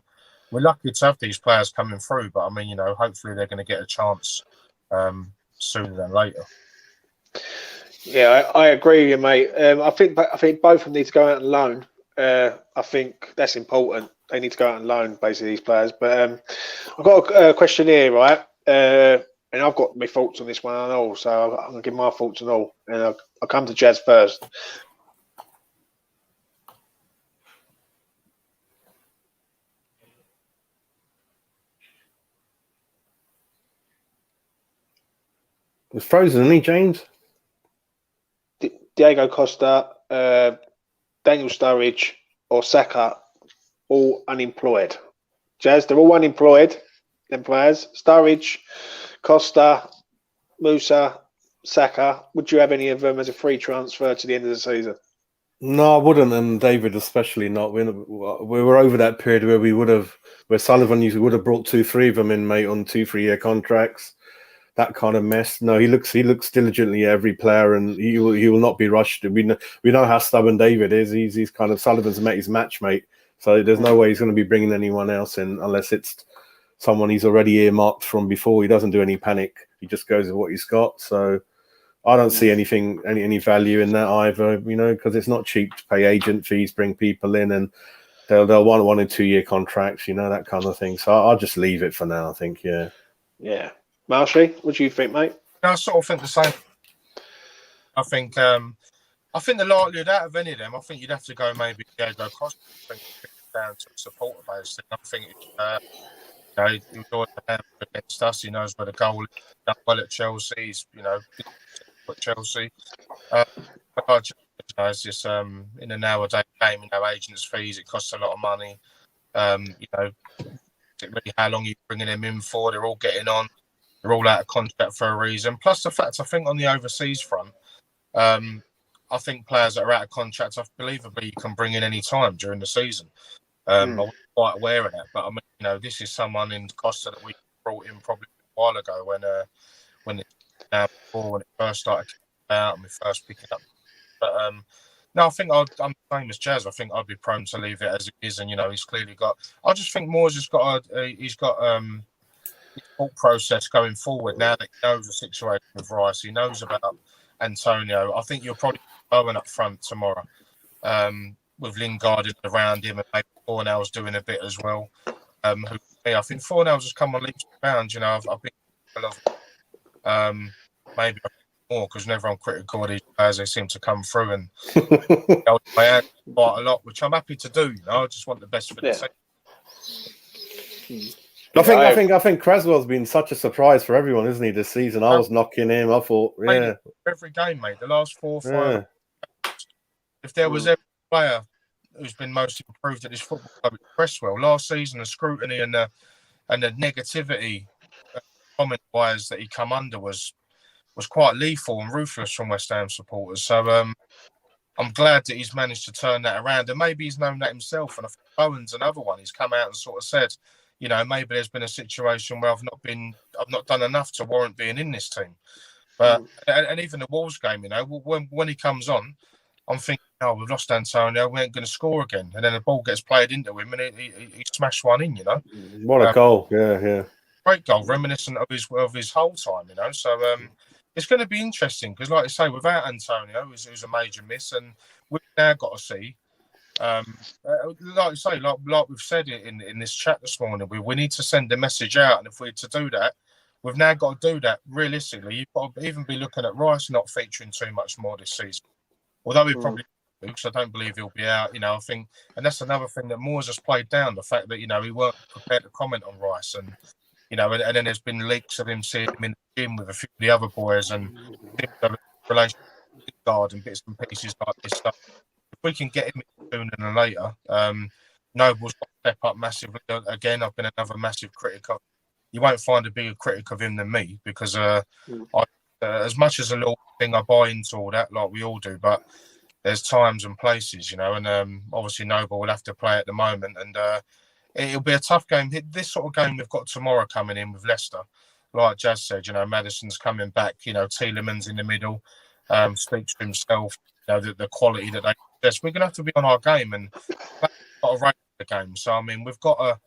we're lucky to have these players coming through, but I mean, hopefully they're going to get a chance sooner than later. Yeah, I agree with you, mate. I think both of them need to go out on loan. I think that's important. They need to go out on loan, basically, these players. But I've got a question here, right? And I've got my thoughts on this one and all, so I'm going to give my thoughts on all. And I'll come to Jas first. It's frozen, isn't he, James? Diego Costa, Daniel Sturridge, or Saka, all unemployed. Jas, they're all unemployed, them players. Sturridge, Costa, Musa, Saka. Would you have any of them as a free transfer to the end of the season? No, I wouldn't, and David especially not. We were over that period where Sullivan would have brought 2-3 of them in, mate, on 2-3 year contracts. That kind of mess. No, he looks diligently at every player, and he will not be rushed. We know how stubborn David is. He's kind of Sullivan's his matchmate, so there's no way he's going to be bringing anyone else in unless it's someone he's already earmarked from before. He doesn't do any panic. He just goes with what he's got. So I don't see any value in that either. Because it's not cheap to pay agent fees, bring people in, and they'll want 1 and 2 year contracts. That kind of thing. So I'll just leave it for now. I think. Yeah. Marshy, what do you think, mate? I sort of think the same. I think the likelihood out of any of them, I think you'd have to go maybe Diego Costa. I think down to supporter base. I think he enjoyed the hand against us. He knows where the goal is. He's done well at Chelsea. He's at Chelsea. But it's just in a nowadays game, agents' fees, it costs a lot of money. Really how long you're bringing them in for? They're all getting on. They're all out of contract for a reason. Plus the fact, I think on the overseas front, I think players that are out of contract, unbelievably, you can bring in any time during the season. I wasn't quite aware of that, but I mean, this is someone in Costa that we brought in probably a while ago when it first started out and we first picked it up. But no, I think I'm the same as Jas. I think I'd be prone to leave it as it is, and he's clearly got. I just think Moyes has got his thought process going forward now that he knows the situation with Rice. He knows about Antonio. I think you'll probably be Owen up front tomorrow with Lingard around him, and maybe Fornell's doing a bit as well. I think Fornell's just come on leaps and bounds. I've been maybe more because whenever I'm critical of these players, they seem to come through and hold my hand quite a lot, which I'm happy to do. I just want the best for the team. I think Cresswell's been such a surprise for everyone, isn't he, this season? I was knocking him. I thought, every game, mate. The last 4 or 5. If there was every player who's been most improved at this football club at Cresswell. Last season, the scrutiny and the negativity, comment-wise, that he come under was quite lethal and ruthless from West Ham supporters. So I'm glad that he's managed to turn that around, and maybe he's known that himself. And I think Bowen's another one. He's come out and sort of said, you know, maybe there's been a situation where I've not done enough to warrant being in this team. But and even the Wolves game, you know, when he comes on, I'm thinking, oh, we've lost Antonio, we ain't going to score again. And then the ball gets played into him, and he smashed one in, you know. What a goal! Yeah. Great goal, reminiscent of his whole time, you know. So it's going to be interesting because, like I say, without Antonio, who's a major miss, and we've now got to see, like I say, like we've said it in this chat this morning, we need to send a message out, and if we're to do that, we've now got to do that realistically. You've got to even be looking at Rice not featuring too much more this season, although he probably. Because I don't believe he'll be out, you know. I think, and that's another thing that Moores has played down, the fact that, you know, he weren't prepared to comment on Rice, and you know, and then there's been leaks of him seeing him in the gym with a few of the other boys and relationship with guard and bits and pieces like this stuff. If we can get him in sooner than later, Noble's got to step up massively. Again, I've been another massive critic of. You won't find a bigger critic of him than me because as much as a little thing, I buy into all that, like we all do, but there's times and places, you know, and obviously Noble will have to play at the moment, and it'll be a tough game. This sort of game we've got tomorrow coming in with Leicester, like Jas said, you know, Maddison's coming back, you know, Tielemans in the middle, speaks for himself, you know, the quality that they possess. We're going to have to be on our game, and that's got to rate the game. So, I mean, we've got to,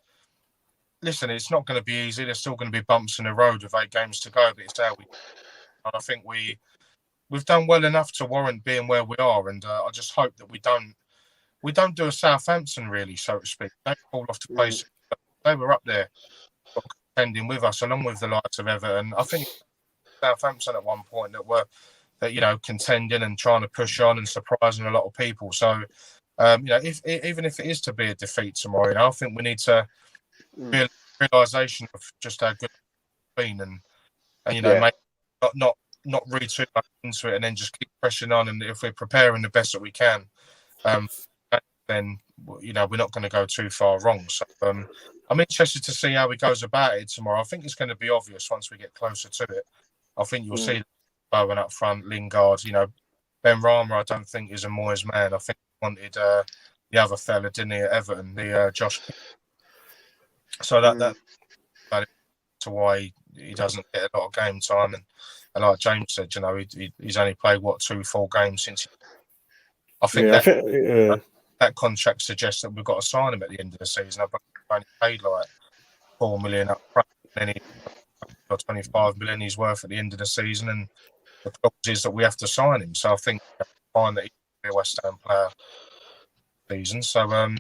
listen, it's not going to be easy. There's still going to be bumps in the road with 8 games to go, but it's how we, and I think we've done well enough to warrant being where we are, and I just hope that we don't do a Southampton, really, so to speak. Don't fall off the place. They were up there contending with us, along with the likes of Everton. I think Southampton at one point that you know, contending and trying to push on and surprising a lot of people. So you know, even if it is to be a defeat tomorrow, you know, I think we need to realisation of just how good it's been, and you know, make not read too much into it, and then just keep pressing on. And if we're preparing the best that we can, then, you know, we're not going to go too far wrong. So I'm interested to see how he goes about it tomorrow. I think it's going to be obvious once we get closer to it. I think you'll see Bowen up front, Lingard. You know, Ben Rama, I don't think is a Moyes man. I think he wanted the other fella, didn't he, at Everton, the Josh. So that to why he doesn't get a lot of game time, and like James said, you know, he's only played 2 full games since. I think that contract suggests that we've got to sign him at the end of the season. I've only paid like 4 million up front, and then got 25 million he's worth at the end of the season, and the clause is that we have to sign him. So I think fine that he can be a West Ham player season. So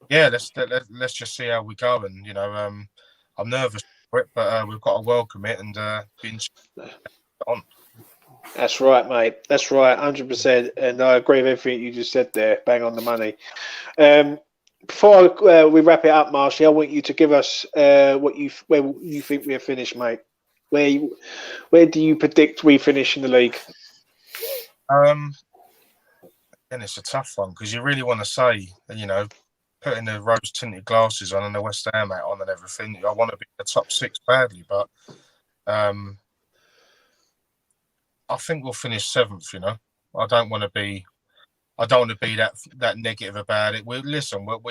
let's just see how we go, and you know, I'm nervous for it, but we've got to welcome it and be on. That's right, mate. That's right, 100%. And I agree with everything you just said there. Bang on the money. Before we wrap it up, Marshy, I want you to give us where you think we're finished, mate. Where do you predict we finish in the league? And it's a tough one because you really want to say, you know, putting the rose-tinted glasses on and the West Ham hat on and everything. I want to be in the top 6 badly, but I think we'll finish 7th. You know, I don't want to be that negative about it. We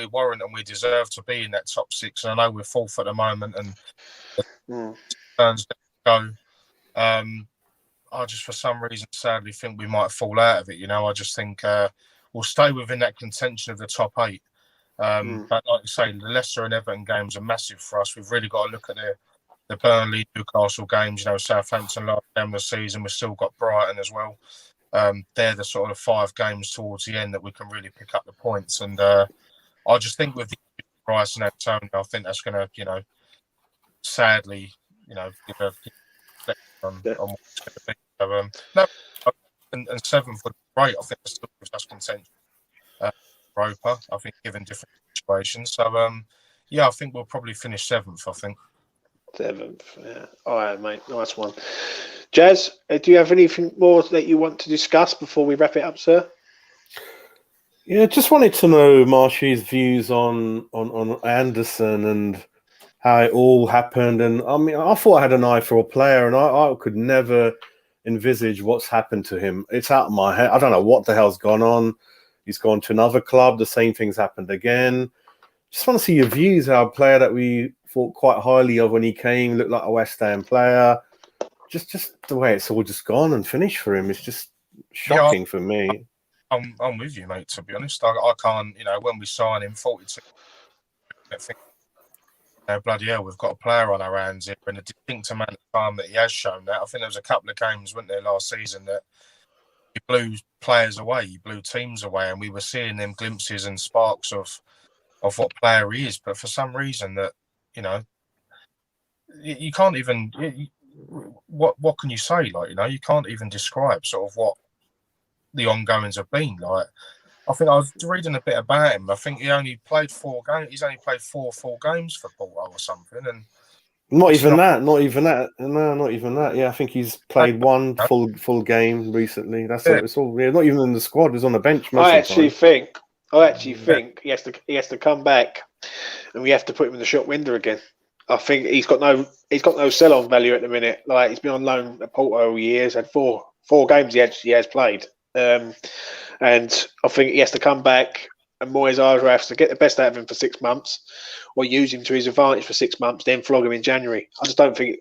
warrant and we deserve to be in that top 6. And I know we're 4th at the moment, and the turns go. I just, for some reason, sadly think we might fall out of it. You know, I just think we'll stay within that contention of the top 8. But like you say, the Leicester and Everton games are massive for us. We've really got to look at the Burnley, Newcastle games. You know, Southampton last game of the season. We've still got Brighton as well. They're the sort of 5 games towards the end that we can really pick up the points. And I just think with the Rice and Antonio, I think that's going to, you know, sadly, you know, give a on what it's going to be. So, no, and 7th would be great. I think it still gives us contention. Roper, I think, given different situations. So, yeah, I think we'll probably finish 7th, I think. 7th, yeah. All right, mate. Nice one. Jas, do you have anything more that you want to discuss before we wrap it up, sir? Yeah, just wanted to know Marshy's views on Anderson and how it all happened. And I mean, I thought I had an eye for a player, and I could never envisage what's happened to him. It's out of my head. I don't know what the hell's gone on. He's gone to another club. The same thing's happened again. Just want to see your views. How a player that we thought quite highly of when he came, looked like a West Ham player. Just the way it's all just gone and finished for him. It's just shocking for me. I'm with you, mate. To be honest, I can't. When we sign him, 42. I think, bloody hell, we've got a player on our hands here in a distinct amount of time that he has shown that. I think there was a couple of games, weren't there, last season that he blew players away, he blew teams away, and we were seeing them glimpses and sparks of what player he is. But for some reason that, you can't even. What can you say? You can't even describe sort of what the ongoings have been like. I think I was reading a bit about him. I think he only played 4 games. He's only played four full games for Porto or something, and not even that. No, not even that. Yeah, I think he's played one full game recently. That's all. It's all. Yeah, not even in the squad. He's on the bench most of the time. I actually think he has to come back, and we have to put him in the shop window again. I think he's got no sell-on value at the minute. Like, he's been on loan at Porto all years. Had four games he has played. And I think he has to come back, and Moyes either has to get the best out of him for 6 months or use him to his advantage for 6 months, then flog him in January. I just don't think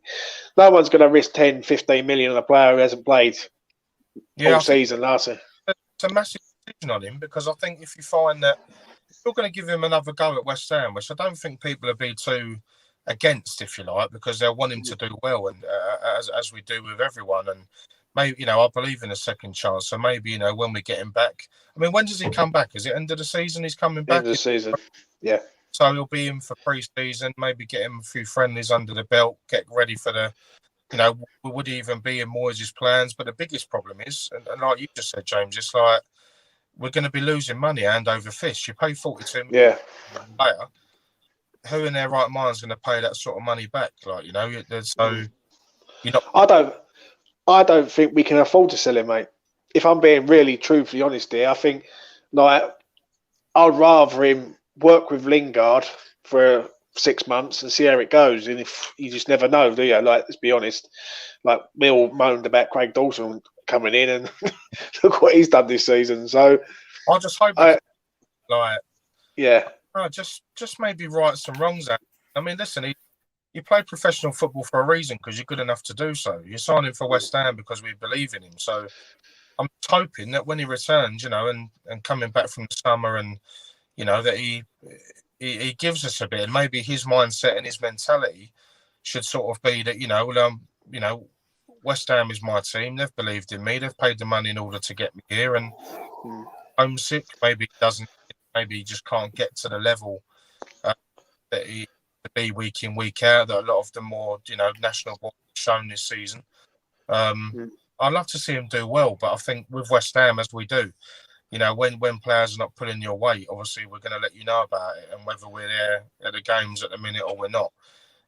no one's going to risk 10, 15 million on a player who hasn't played all season last year. It's a massive decision on him, because I think if you find that you're going to give him another go at West Ham, which I don't think people will be too against, if you like, because they'll want him to do well, and as we do with everyone. And maybe, I believe in a second chance. So maybe, when we get him back. I mean, when does he come back? Is it end of the season he's coming back? End of the season, yeah. So he'll be in for pre-season, maybe get him a few friendlies under the belt, get ready for the, would he even be in Moyes' plans? But the biggest problem is, and like you just said, James, it's like we're going to be losing money hand over fist. You pay 42 million player. Who in their right mind is going to pay that sort of money back? So you're not. I don't think we can afford to sell him, mate. If I'm being really truthfully honest here, I think I'd rather him work with Lingard for 6 months and see how it goes. And if you just never know, do you? Like, let's be honest. Like, we all moaned about Craig Dawson coming in, and look what he's done this season. So I just hope, just maybe right some wrongs out. I mean, listen, you play professional football for a reason, because you're good enough to do so. You're signing for West Ham because we believe in him. So I'm hoping that when he returns, and coming back from the summer, and that he gives us a bit, and maybe his mindset and his mentality should sort of be that West Ham is my team. They've believed in me. They've paid the money in order to get me here, and homesick. Maybe he doesn't. Maybe he just can't get to the level that he to be week in, week out, that a lot of the more national ball shown this season. I'd love to see him do well, but I think with West Ham, as we do, when players are not pulling your weight, obviously we're going to let you know about it, and whether we're there at the games at the minute or we're not,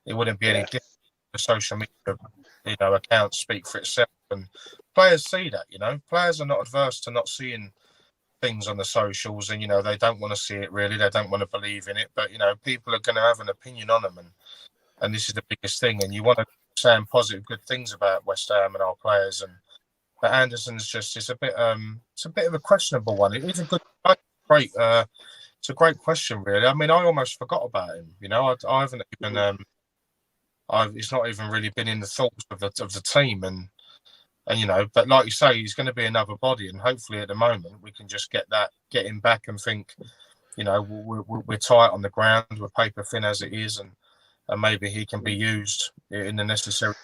it wouldn't be any different. The social media accounts speak for itself, and players see that. Players are not adverse to not seeing things on the socials, and they don't want to see it, really. They don't want to believe in it, but people are going to have an opinion on them, and this is the biggest thing. And you want to say positive, good things about West Ham and our players, but Anderson's just it's a bit of a questionable one. It is a great it's a great question, really. I mean, I almost forgot about him. I haven't even it's not even really been in the thoughts of the team, and but like you say, he's going to be another body, and hopefully at the moment we can just get him back and think, we're tight on the ground, we're paper thin as it is, and maybe he can be used in the necessary.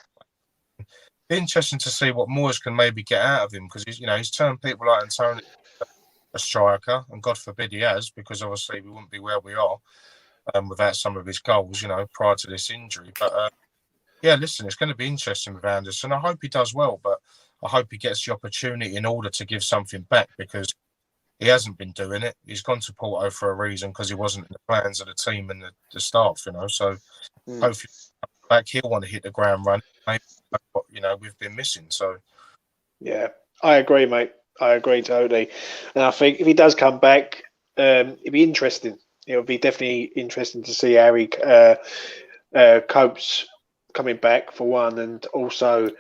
Be interesting to see what Moyes can maybe get out of him, because he's turned people like Antonio a striker, and God forbid he has, because obviously we wouldn't be where we are without some of his goals, prior to this injury. But listen, it's going to be interesting with Anderson. I hope he does well, but I hope he gets the opportunity in order to give something back, because he hasn't been doing it. He's gone to Porto for a reason, because he wasn't in the plans of the team and the staff, So hopefully back, he'll want to hit the ground running. Maybe what we've been missing. So yeah, I agree, mate. I agree totally. And I think if he does come back, it'd be interesting. It would be definitely interesting to see how he copes coming back for one, and also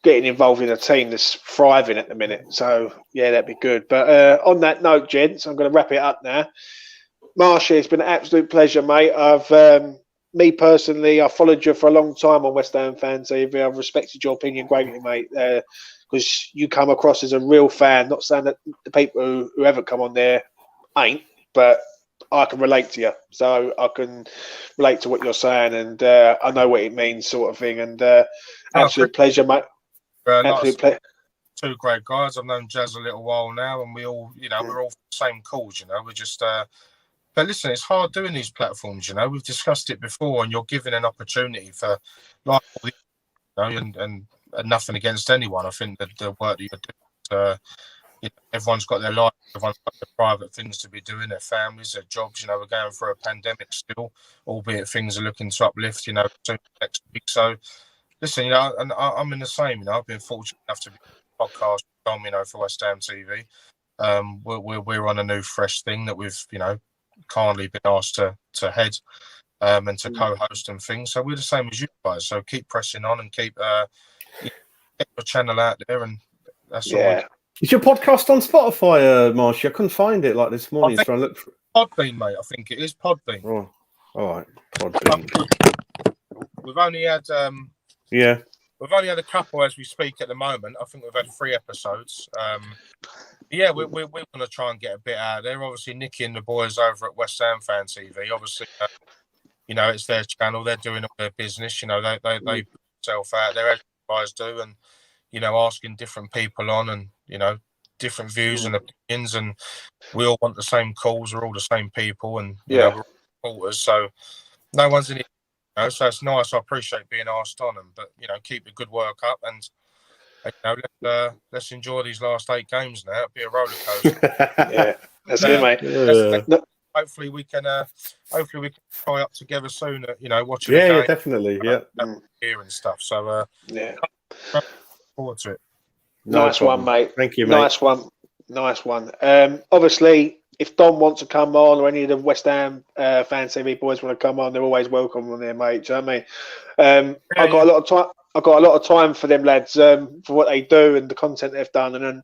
getting involved in a team that's thriving at the minute. So yeah, that'd be good. But on that note, gents, I'm going to wrap it up now. Marshy, it's been an absolute pleasure, mate. Me personally, I followed you for a long time on West Ham Fan TV. I've respected your opinion greatly, mate, because you come across as a real fan. Not saying that the people who haven't come on there ain't, but I can relate to you, so I can relate to what you're saying, and I know what it means, sort of thing. And absolute pleasure, mate. Absolute pleasure. Two great guys. I've known Jas a little while now, and we all, we're all the same cause. We're just. But listen, it's hard doing these platforms. We've discussed it before, and you're given an opportunity for, like, and nothing against anyone. I think that the work that you're doing. Everyone's got their life, everyone's got their private things to be doing, their families, their jobs. We're going through a pandemic still, albeit things are looking to uplift, soon next week. So, listen, and I'm in the same. I've been fortunate enough to be on a podcast, for West Ham TV. We're on a new, fresh thing that we've, kindly been asked to head and to co-host and things. So we're the same as you guys. So keep pressing on and keep get your channel out there, and that's all. Is your podcast on Spotify, Marshy? I couldn't find it this morning. Trying to look for Podbean, mate. I think it is Podbean. Oh, all right, Podbean. We've only had we've only had a couple as we speak at the moment. I think we've had 3 episodes. We're going to try and get a bit out there. Obviously, Nicky and the boys over at West Ham Fan TV. Obviously, it's their channel. They're doing all their business. They put themselves out there as you guys do, and asking different people on, and different views and opinions, and we all want the same calls. We're all the same people, and we're all supporters. So no one's in it. So it's nice. I appreciate being asked on them, but keep the good work up, and let's enjoy these last 8 games now. It'll be a roller coaster. That's it, mate. Hopefully we can tie up together soon. Watching the game, definitely, here and stuff. So forward to it. Nice one, mate. Thank you, mate. Nice one. Obviously, if Don wants to come on, or any of the West Ham Fan TV boys want to come on, they're always welcome on there, mate. Do you know what I mean? I've got a lot of time. I've got a lot of time for them lads, for what they do and the content they've done. And then,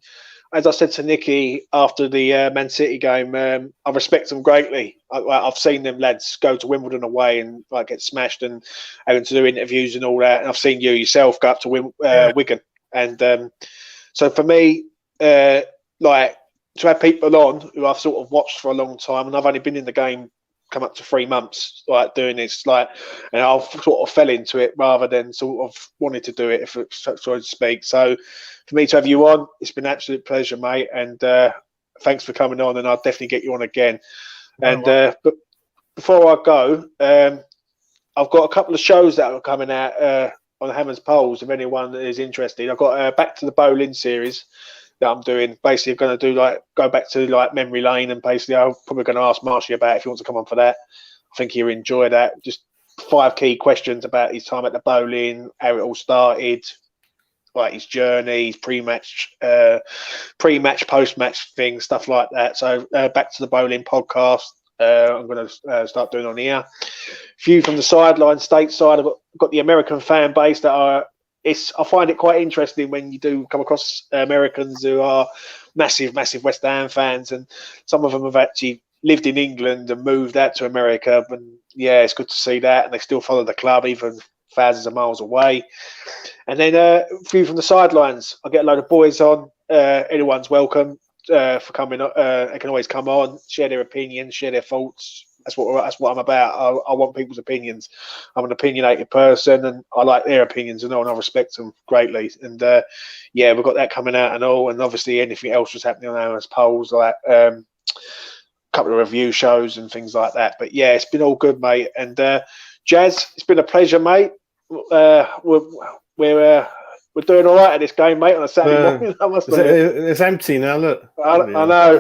as I said to Nicky after the Man City game, I respect them greatly. I've seen them lads go to Wimbledon away and get smashed and having to do interviews and all that. And I've seen you yourself go up to Wigan. And so for me, to have people on who I've sort of watched for a long time, and I've only been in the game come up to 3 months doing this, and I sort of fell into it rather than sort of wanted to do it, so to speak. So for me to have you on, it's been an absolute pleasure, mate, and thanks for coming on, and I'll definitely get you on again. And but before I go, I've got a couple of shows that are coming out on Hammers Polls. If anyone is interested, I've got Back to the Bowling series that I'm doing. Basically, I'm going to do go back to memory lane, and basically I'm probably going to ask Marshy about if he wants to come on for that. I think he'll enjoy that. Just 5 key questions about his time at the bowling, how it all started, his journey, his pre-match, post-match things, stuff like that. So Back to the Bowling podcast, I'm going to start doing on here. Few from the sideline, stateside. I've got the American fan base that are. I find it quite interesting when you do come across Americans who are massive West Ham fans, and some of them have actually lived in England and moved out to America. And it's good to see that, and they still follow the club even thousands of miles away. And then a few from the sidelines. I get a load of boys on. Anyone's welcome for coming. They can always come on, share their opinions, share their thoughts. That's what I'm about. I want people's opinions. I'm an opinionated person, and I like their opinions and I respect them greatly. And we've got that coming out and all. And obviously, anything else was happening on our polls, a couple of review shows and things like that. But it's been all good, mate. And Jas, it's been a pleasure, mate. We're doing all right at this game, mate, on a Saturday morning. I must admit. It's empty now. Look, I know.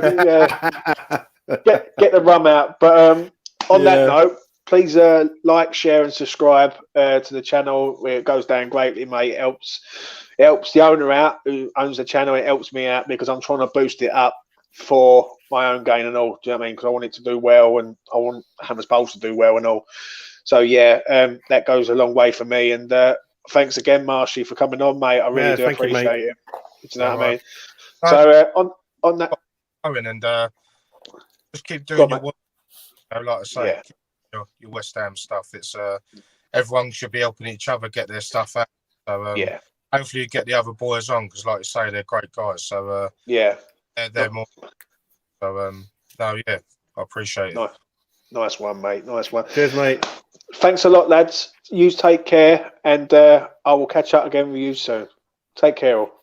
Get the rum out, but. On that note, please like, share, and subscribe to the channel. Where it goes down greatly, mate. It helps the owner out who owns the channel. It helps me out because I'm trying to boost it up for my own gain and all. Do you know what I mean? Because I want it to do well, and I want Hammer's Pulse to do well and all. So yeah, that goes a long way for me. And thanks again, Marshy, for coming on, mate. I really do appreciate it. Do you know what I mean? So on that, and just keep doing your work. You know, like I say, your West Ham stuff. It's everyone should be helping each other get their stuff out. So hopefully you get the other boys on because, like you say, they're great guys. So they're more. So I appreciate it. Nice one, mate. Nice one. Cheers, mate. Thanks a lot, lads. You take care, and I will catch up again with you soon. Take care all.